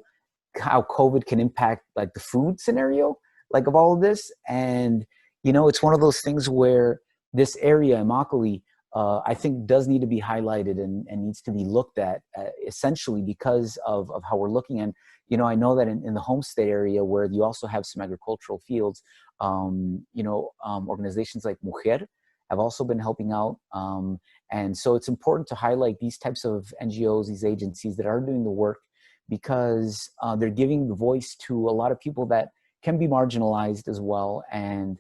C: COVID can impact like the food scenario, like of all of this. And it's one of those things where this area, Immokalee, I think does need to be highlighted and needs to be looked at, essentially because of how we're looking. And I know that in the homestay area, where you also have some agricultural fields, organizations like Mujer have also been helping out. And so it's important to highlight these types of NGOs, these agencies that are doing the work, because they're giving the voice to a lot of people that can be marginalized as well, and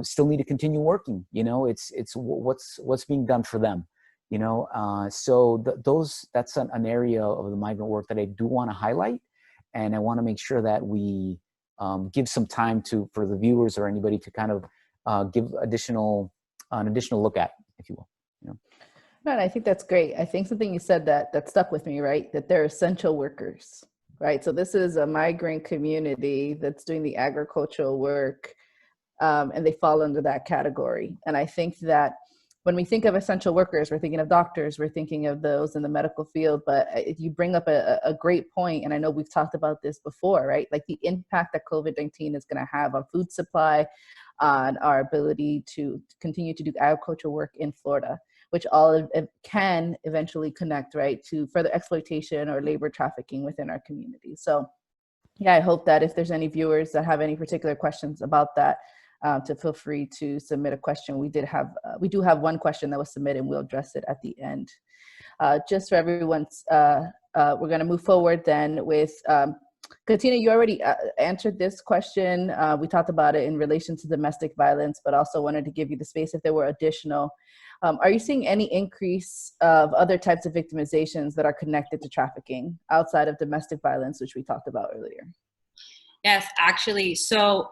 C: still need to continue working. It's what's being done for them. So that's an area of the migrant work that I do want to highlight, and I want to make sure that we give some time for the viewers or anybody to kind of give an additional look at, if you will.
A: No, and I think that's great. I think something you said that stuck with me, right? That they're essential workers, right? So this is a migrant community that's doing the agricultural work, and they fall under that category. And I think that when we think of essential workers, we're thinking of doctors, we're thinking of those in the medical field. But you bring up a great point, and I know we've talked about this before, right? Like the impact that COVID-19 is going to have on food supply, on our ability to continue to do agricultural work in Florida, which all can eventually connect, right, to further exploitation or labor trafficking within our community. So yeah, I hope that if there's any viewers that have any particular questions about that, to feel free to submit a question. We do have one question that was submitted, and we'll address it at the end. Just for everyone's, we're going to move forward then with, Katina, you already answered this question. We talked about it in relation to domestic violence, but also wanted to give you the space if there were additional. Are you seeing any increase of other types of victimizations that are connected to trafficking outside of domestic violence, which we talked about earlier?
D: Yes, actually. So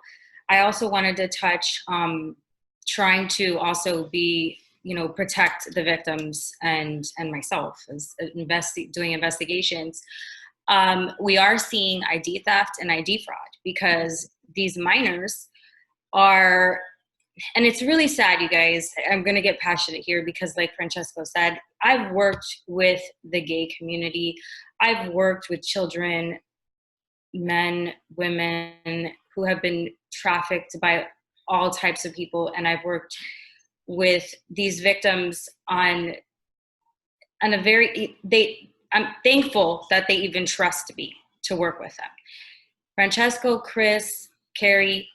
D: I also wanted to touch trying to also be, protect the victims and myself as doing investigations. We are seeing ID theft and ID fraud, because these minors are, and it's really sad, you guys. I'm going to get passionate here because, like Francesco said, I've worked with the gay community. I've worked with children, men, women who have been trafficked by all types of people. And I've worked with these victims on a very, I'm thankful that they even trust me to work with them. Francesco, Chris, Carrie,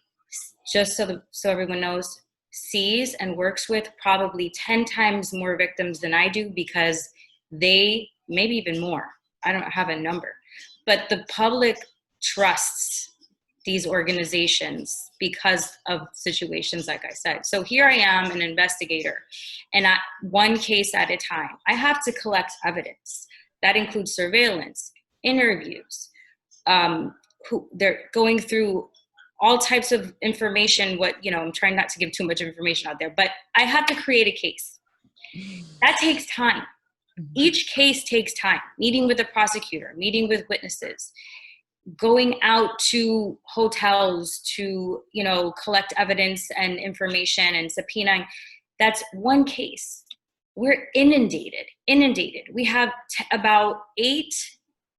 D: just so everyone knows, sees and works with probably 10 times more victims than I do, because they, maybe even more, I don't have a number, but the public trusts these organizations because of situations like I said. So here I am, an investigator, and one case at a time, I have to collect evidence. That includes surveillance, interviews, they're going through all types of information. I'm trying not to give too much information out there, but I have to create a case. That takes time. Each case takes time. Meeting with the prosecutor, meeting with witnesses, going out to hotels to, collect evidence and information and subpoenaing. That's one case. We're inundated. We have about 8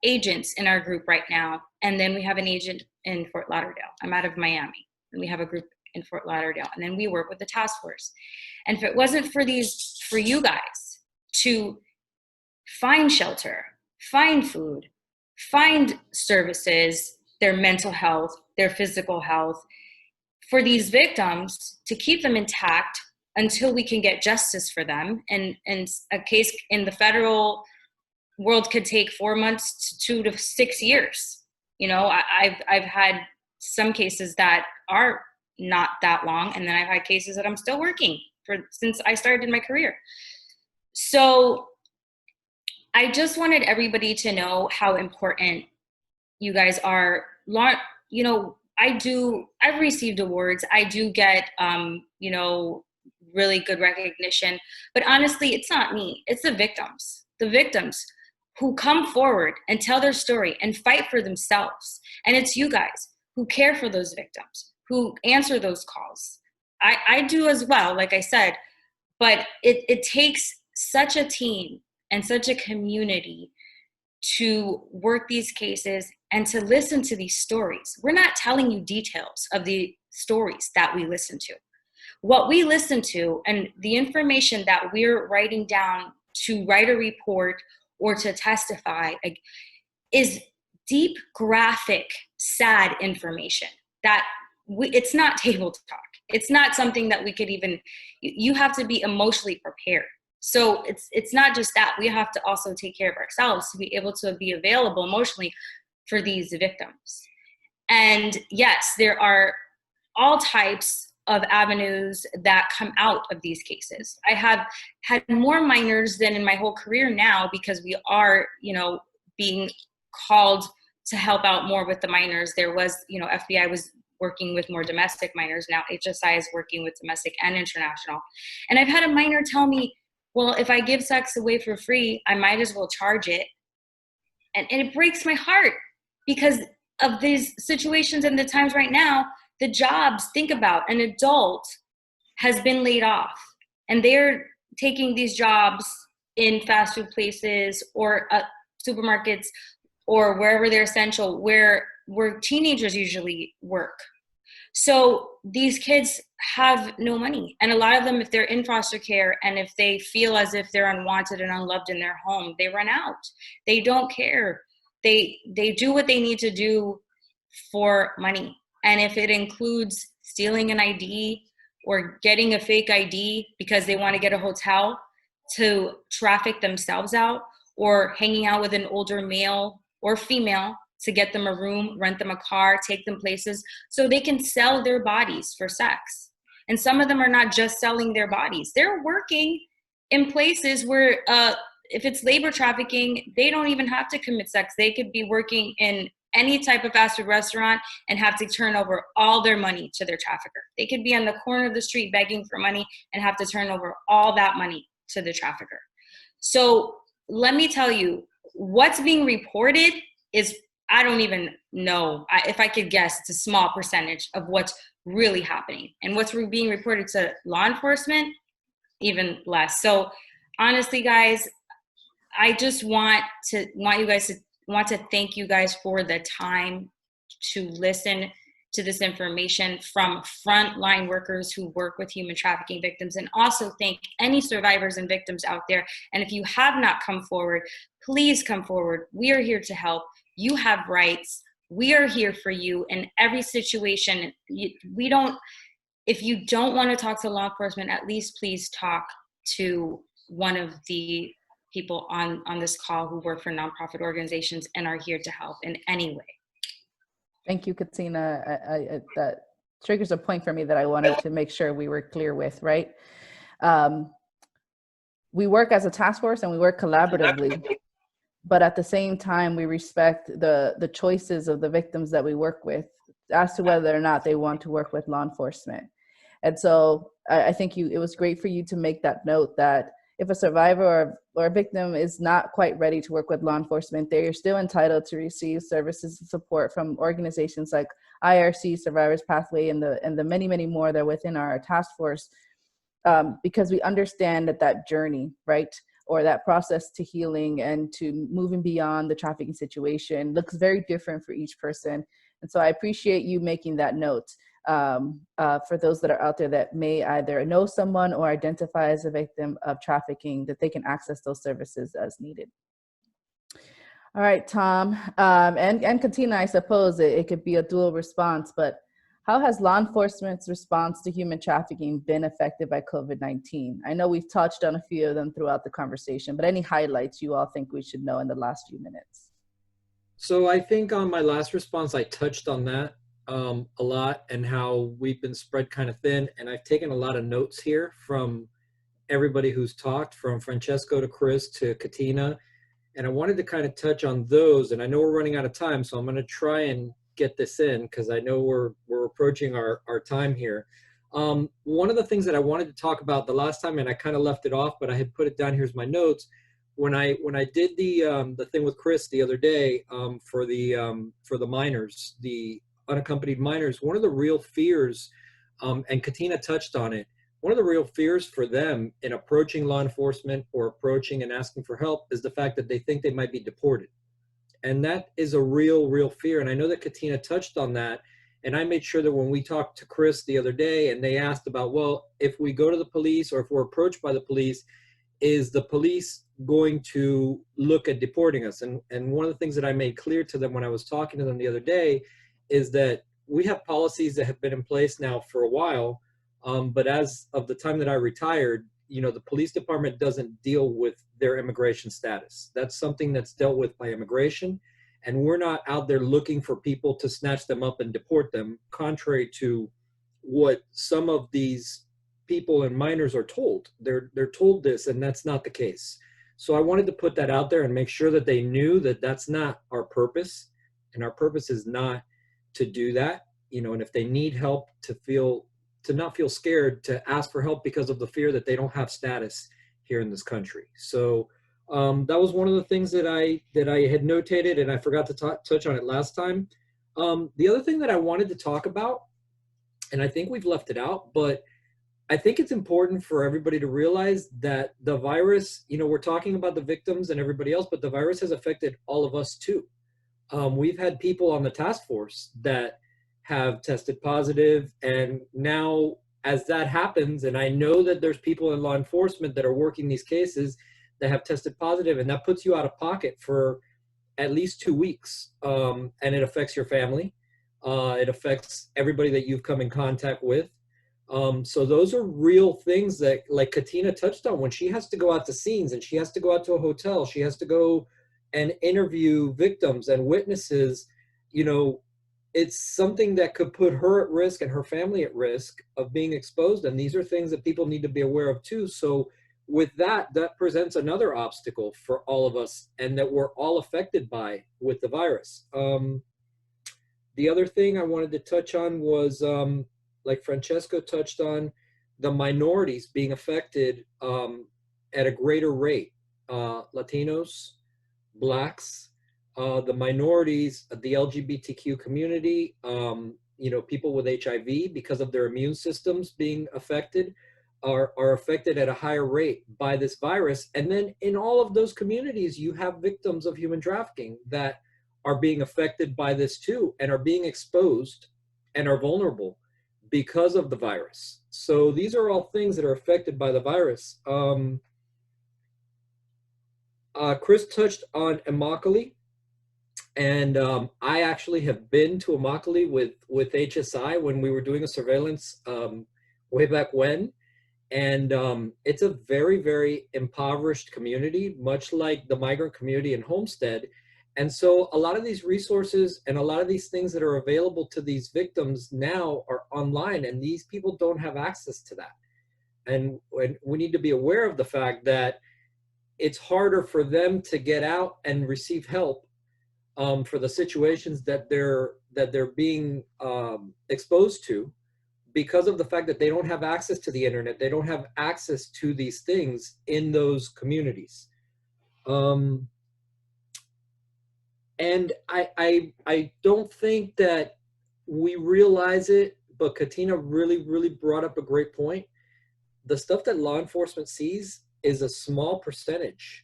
D: agents in our group right now. And then we have an agent in Fort Lauderdale. I'm out of Miami, and we have a group in Fort Lauderdale. And then we work with the task force. And if it wasn't for you guys to find shelter, find food, find services, their mental health, their physical health, for these victims, to keep them intact until we can get justice for them. And a case in the federal world could take 4 months to 2 to 6 years. I've had some cases that are not that long, and then I've had cases that I'm still working since I started my career. So I just wanted everybody to know how important you guys are. I've received awards. I do get, really good recognition, but honestly, it's not me. It's the victims who come forward and tell their story and fight for themselves. And it's you guys who care for those victims, who answer those calls. I do as well, like I said, but it takes such a team and such a community to work these cases and to listen to these stories. We're not telling you details of the stories that we listen to. What we listen to and the information that we're writing down to write a report or to testify is deep, graphic, sad information that it's not table talk. It's not something that we could you have to be emotionally prepared. So it's not just that. We have to also take care of ourselves to be able to be available emotionally for these victims. And yes, there are all types of avenues that come out of these cases. I have had more minors than in my whole career now, because we are, being called to help out more with the minors. There was, FBI was working with more domestic minors. Now HSI is working with domestic and international. And I've had a minor tell me, well, if I give sex away for free, I might as well charge it. And it breaks my heart because of these situations and the times right now, the jobs. Think about an adult has been laid off and they're taking these jobs in fast food places or supermarkets or wherever they're essential, where teenagers usually work. So these kids have no money. And a lot of them, if they're in foster care and if they feel as if they're unwanted and unloved in their home, they run out. They don't care. They do what they need to do for money. And if it includes stealing an ID or getting a fake ID because they want to get a hotel to traffic themselves out, or hanging out with an older male or female to get them a room, rent them a car, take them places so they can sell their bodies for sex. And some of them are not just selling their bodies. They're working in places where if it's labor trafficking, they don't even have to commit sex. They could be working in any type of fast food restaurant and have to turn over all their money to their trafficker. They could be on the corner of the street begging for money and have to turn over all that money to the trafficker. So let me tell you, what's being reported is, I don't even know. If I could guess, it's a small percentage of what's really happening. And what's being reported to law enforcement, even less. So honestly, guys, I just want to thank you guys for the time to listen to this information from frontline workers who work with human trafficking victims, and also thank any survivors and victims out there. And if you have not come forward, please come forward. We are here to help. You have rights. We are here for you in every situation. if you don't want to talk to law enforcement, at least please talk to one of the people on this call who work for nonprofit organizations and are here to help in any way.
A: Thank you, Katina. That triggers a point for me that I wanted to make sure we were clear with, right? We work as a task force and we work collaboratively, but at the same time, we respect the choices of the victims that we work with as to whether or not they want to work with law enforcement. And so I think it was great for you to make that note that if a survivor or a victim is not quite ready to work with law enforcement, they are still entitled to receive services and support from organizations like IRC, Survivors Pathway, and the many, many more that are within our task force, because we understand that journey, right, or that process to healing and to moving beyond the trafficking situation looks very different for each person. And so I appreciate you making that note. For those that are out there that may either know someone or identify as a victim of trafficking, that they can access those services as needed. All right, Tom, and Katina, I suppose it could be a dual response, but how has law enforcement's response to human trafficking been affected by COVID-19? I know we've touched on a few of them throughout the conversation, but any highlights you all think we should know in the last few minutes?
E: So I think on my last response, I touched on that a lot and how we've been spread kind of thin. And I've taken a lot of notes here from everybody who's talked, from Francesco to Chris to Katina. And I wanted to kind of touch on those. And I know we're running out of time, so I'm going to try and get this in because I know we're approaching our time here. One of the things that I wanted to talk about the last time, and I kind of left it off, but I had put it down, here's my notes. When I did the thing with Chris the other day for the minors, the unaccompanied minors, one of the real fears, and Katina touched on it, one of the real fears for them in approaching law enforcement or approaching and asking for help is the fact that they think they might be deported. And that is a real fear. And I know that Katina touched on that. And I made sure that when we talked to Chris the other day and they asked about, well, if we go to the police or if we're approached by the police, is the police going to look at deporting us? And one of the things that I made clear to them when I was talking to them the other day is that we have policies that have been in place now for a while, but as of the time that I retired, the police department doesn't deal with their immigration status. That's something that's dealt with by immigration, and we're not out there looking for people to snatch them up and deport them, contrary to what some of these people and minors are told. They're told this, and that's not the case. So I wanted to put that out there and make sure that they knew that that's not our purpose, and our purpose is not to do that, and if they need help, to not feel scared to ask for help because of the fear that they don't have status here in this country. So that was one of the things that I had notated, and I forgot to touch on it last time. The other thing that I wanted to talk about, and I think we've left it out, but I think it's important for everybody to realize that the virus, we're talking about the victims and everybody else, but the virus has affected all of us too. We've had people on the task force that have tested positive, and now as that happens, and I know that there's people in law enforcement that are working these cases that have tested positive, and that puts you out of pocket for at least 2 weeks, and it affects your family. It affects everybody that you've come in contact with. So those are real things that, like Katina touched on, when she has to go out to scenes and she has to go out to a hotel, she has to go and interview victims and witnesses, it's something that could put her at risk and her family at risk of being exposed. And these are things that people need to be aware of too. So with that presents another obstacle for all of us, and that we're all affected by with the virus. The other thing I wanted to touch on was, like Francesco touched on, the minorities being affected at a greater rate. Latinos, Blacks, the minorities, the LGBTQ community, people with HIV, because of their immune systems being affected, are affected at a higher rate by this virus. And then in all of those communities, you have victims of human trafficking that are being affected by this too, and are being exposed and are vulnerable because of the virus. So these are all things that are affected by the virus. Chris touched on Immokalee. And I actually have been to Immokalee with HSI when we were doing a surveillance way back when. And it's a very, very impoverished community, much like the migrant community in Homestead. And so a lot of these resources and a lot of these things that are available to these victims now are online, and these people don't have access to that. And we need to be aware of the fact that it's harder for them to get out and receive help for the situations that they're being exposed to, because of the fact that they don't have access to the internet. They don't have access to these things in those communities. And I don't think that we realize it, but Katina really, really brought up a great point. The stuff that law enforcement sees is a small percentage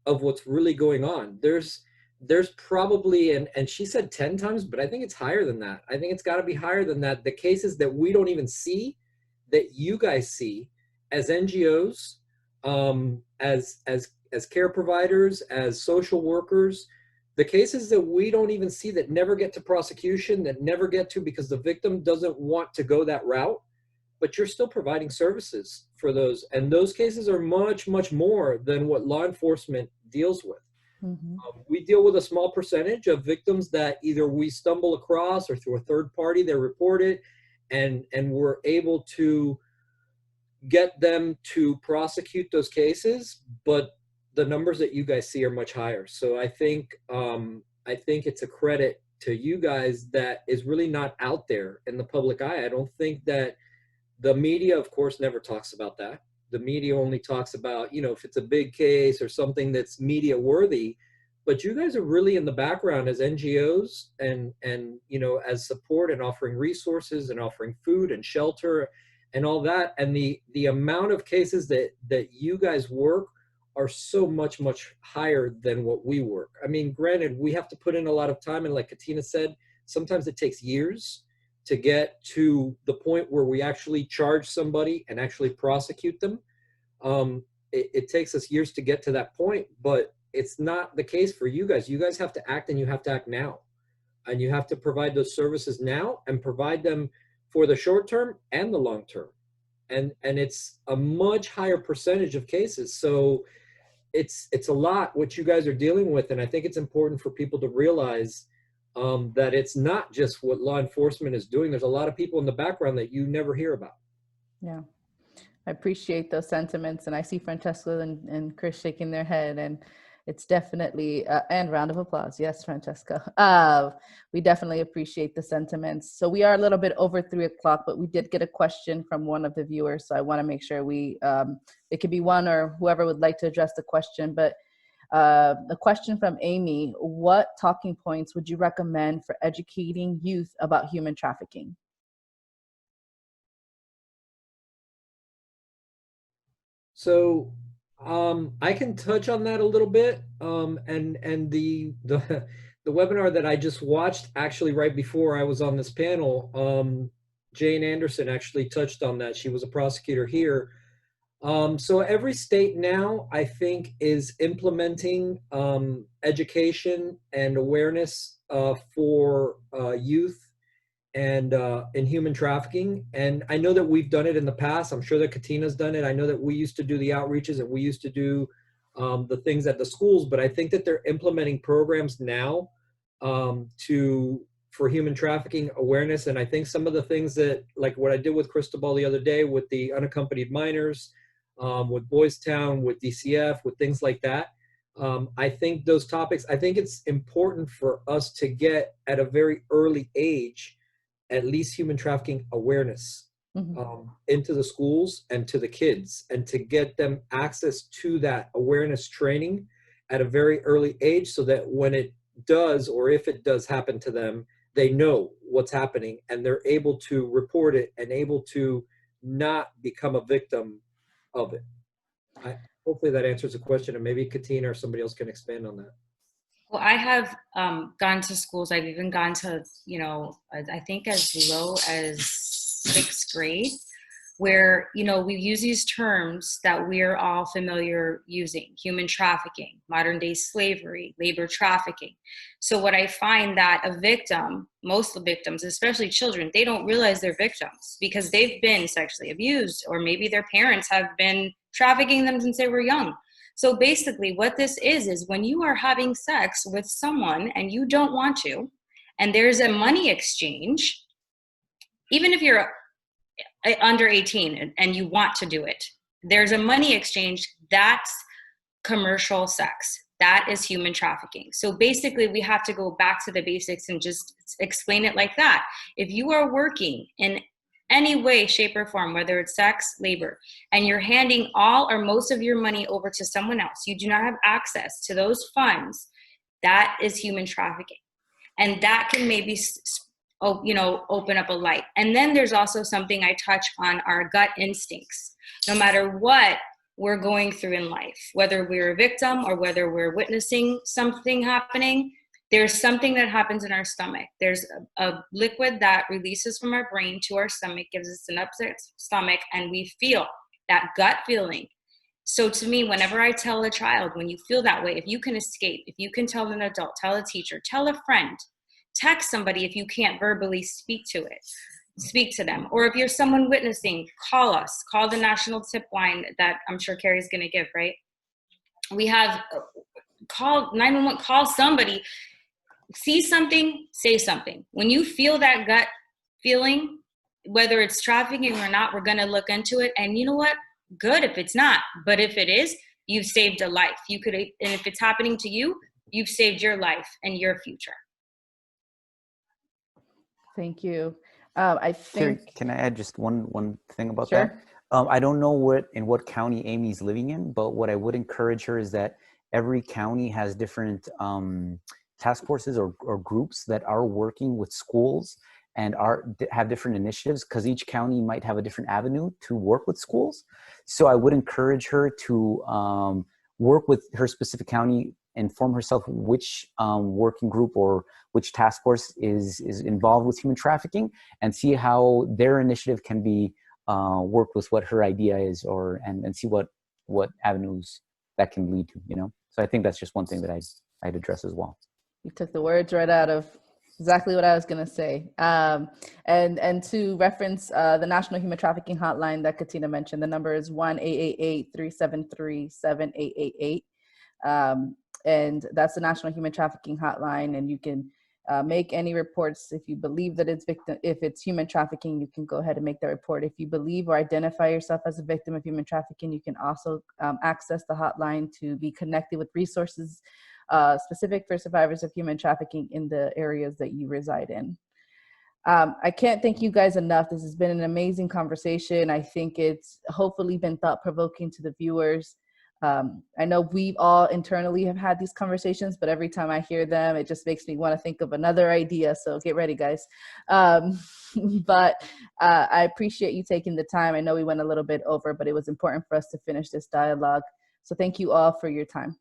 E: of what's really going on. There's probably, and she said 10 times, but I think it's higher than that. I think it's got to be higher than that. The cases that we don't even see, that you guys see as NGOs, as care providers, as social workers, the cases that we don't even see, that never get to prosecution, that never get to because the victim doesn't want to go that route, but you're still providing services for those. And those cases are much, much more than what law enforcement deals with.
A: Mm-hmm.
E: We deal with a small percentage of victims that either we stumble across or through a third party, they report it, and we're able to get them to prosecute those cases. But the numbers that you guys see are much higher. So I think it's a credit to you guys that is really not out there in the public eye. I don't think that the media, of course, never talks about that. The media only talks about, if it's a big case or something that's media worthy, but you guys are really in the background as NGOs and as support and offering resources and offering food and shelter and all that. And the amount of cases that you guys work are so much, much higher than what we work. I mean, granted, we have to put in a lot of time. And like Katina said, sometimes it takes years to get to the point where we actually charge somebody and actually prosecute them. It takes us years to get to that point, but it's not the case for you guys. You guys have to act, and you have to act now. And you have to provide those services now and provide them for the short term and the long term. And it's a much higher percentage of cases. So it's a lot what you guys are dealing with. And I think it's important for people to realize that it's not just what law enforcement is doing. There's a lot of people in the background that you never hear about.
A: Yeah, I appreciate those sentiments. And I see Francesco and Chris shaking their head, and it's definitely, and round of applause. Yes, Francesco. We definitely appreciate the sentiments. So we are a little bit over 3 o'clock, but we did get a question from one of the viewers. So I want to make sure it could be one or whoever would like to address the question, but a question from Amy: what talking points would you recommend for educating youth about human trafficking?
E: So I can touch on that a little bit. And the webinar that I just watched, actually right before I was on this panel, Jane Anderson actually touched on that. She was a prosecutor here. So every state now, I think, is implementing education and awareness for youth and in human trafficking. And I know that we've done it in the past. I'm sure that Katina's done it. I know that we used to do the outreaches and we used to do the things at the schools, but I think that they're implementing programs now for human trafficking awareness. And I think some of the things that, like what I did with Cristobal the other day with the unaccompanied minors, with Boys Town, with DCF, with things like that. I think those topics, I think it's important for us to get at a very early age, at least human trafficking awareness into the schools and to the kids, and to get them access to that awareness training at a very early age, so that when it does, or if it does happen to them, they know what's happening and they're able to report it and able to not become a victim of it. Hopefully that answers the question, and maybe Katina or somebody else can expand on that.
D: Well, I have gone to schools. I've even gone to, I think as low as 6th grade, where, you know, we use these terms that we're all familiar using: human trafficking, modern day slavery, labor trafficking. So what I find that a victim, most of the victims, especially children, they don't realize they're victims because they've been sexually abused, or maybe their parents have been trafficking them since they were young. So basically what this is when you are having sex with someone and you don't want to, and there's a money exchange, even if you're under 18 and you want to do it, there's a money exchange. That's commercial sex. That is human trafficking. So basically we have to go back to the basics and just explain it like that. If you are working in any way, shape, or form, whether it's sex, labor, and you're handing all or most of your money over to someone else, you do not have access to those funds, that is human trafficking. And that can maybe, you know, open up a light. And then there's also something I touch on, our gut instincts. No matter what we're going through in life, whether we're a victim or whether we're witnessing something happening, there's something that happens in our stomach. There's a liquid that releases from our brain to our stomach, gives us an upset stomach, and we feel that gut feeling. So to me, whenever I tell a child, when you feel that way, if you can escape, if you can tell an adult, tell a teacher, tell a friend, text somebody if you can't verbally speak to them. Or if you're someone witnessing, call us, call the national tip line that I'm sure Carrie's gonna give, right? We have call 911, call somebody. See something, say something. When you feel that gut feeling, whether it's trafficking or not, we're gonna look into it. And you know what? Good if it's not, but if it is, you've saved a life. You could, and if it's happening to you, you've saved your life and your future.
A: Thank you. I think.
C: Carrie, can I add just one thing about
A: Sure.
C: that? I don't know in what county Amy's living in, but what I would encourage her is that every county has different task forces or groups that are working with schools and have different initiatives, because each county might have a different avenue to work with schools. So I would encourage her to work with her specific county, inform herself which working group or which task force is involved with human trafficking, and see how their initiative can be worked with what her idea is, and see what avenues that can lead to, you know? So I think that's just one thing that I'd address as well.
A: You took the words right out of exactly what I was going to say. And to reference the National Human Trafficking Hotline that Katina mentioned, the number is 1-888-373-7888. And that's the National Human Trafficking Hotline. And you can make any reports. If you believe that if it's human trafficking, you can go ahead and make that report. If you believe or identify yourself as a victim of human trafficking, you can also access the hotline to be connected with resources specific for survivors of human trafficking in the areas that you reside in. I can't thank you guys enough. This has been an amazing conversation. I think it's hopefully been thought-provoking to the viewers. I know we all internally have had these conversations, but every time I hear them, it just makes me want to think of another idea. So get ready, guys. But I appreciate you taking the time. I know we went a little bit over, but it was important for us to finish this dialogue. So thank you all for your time.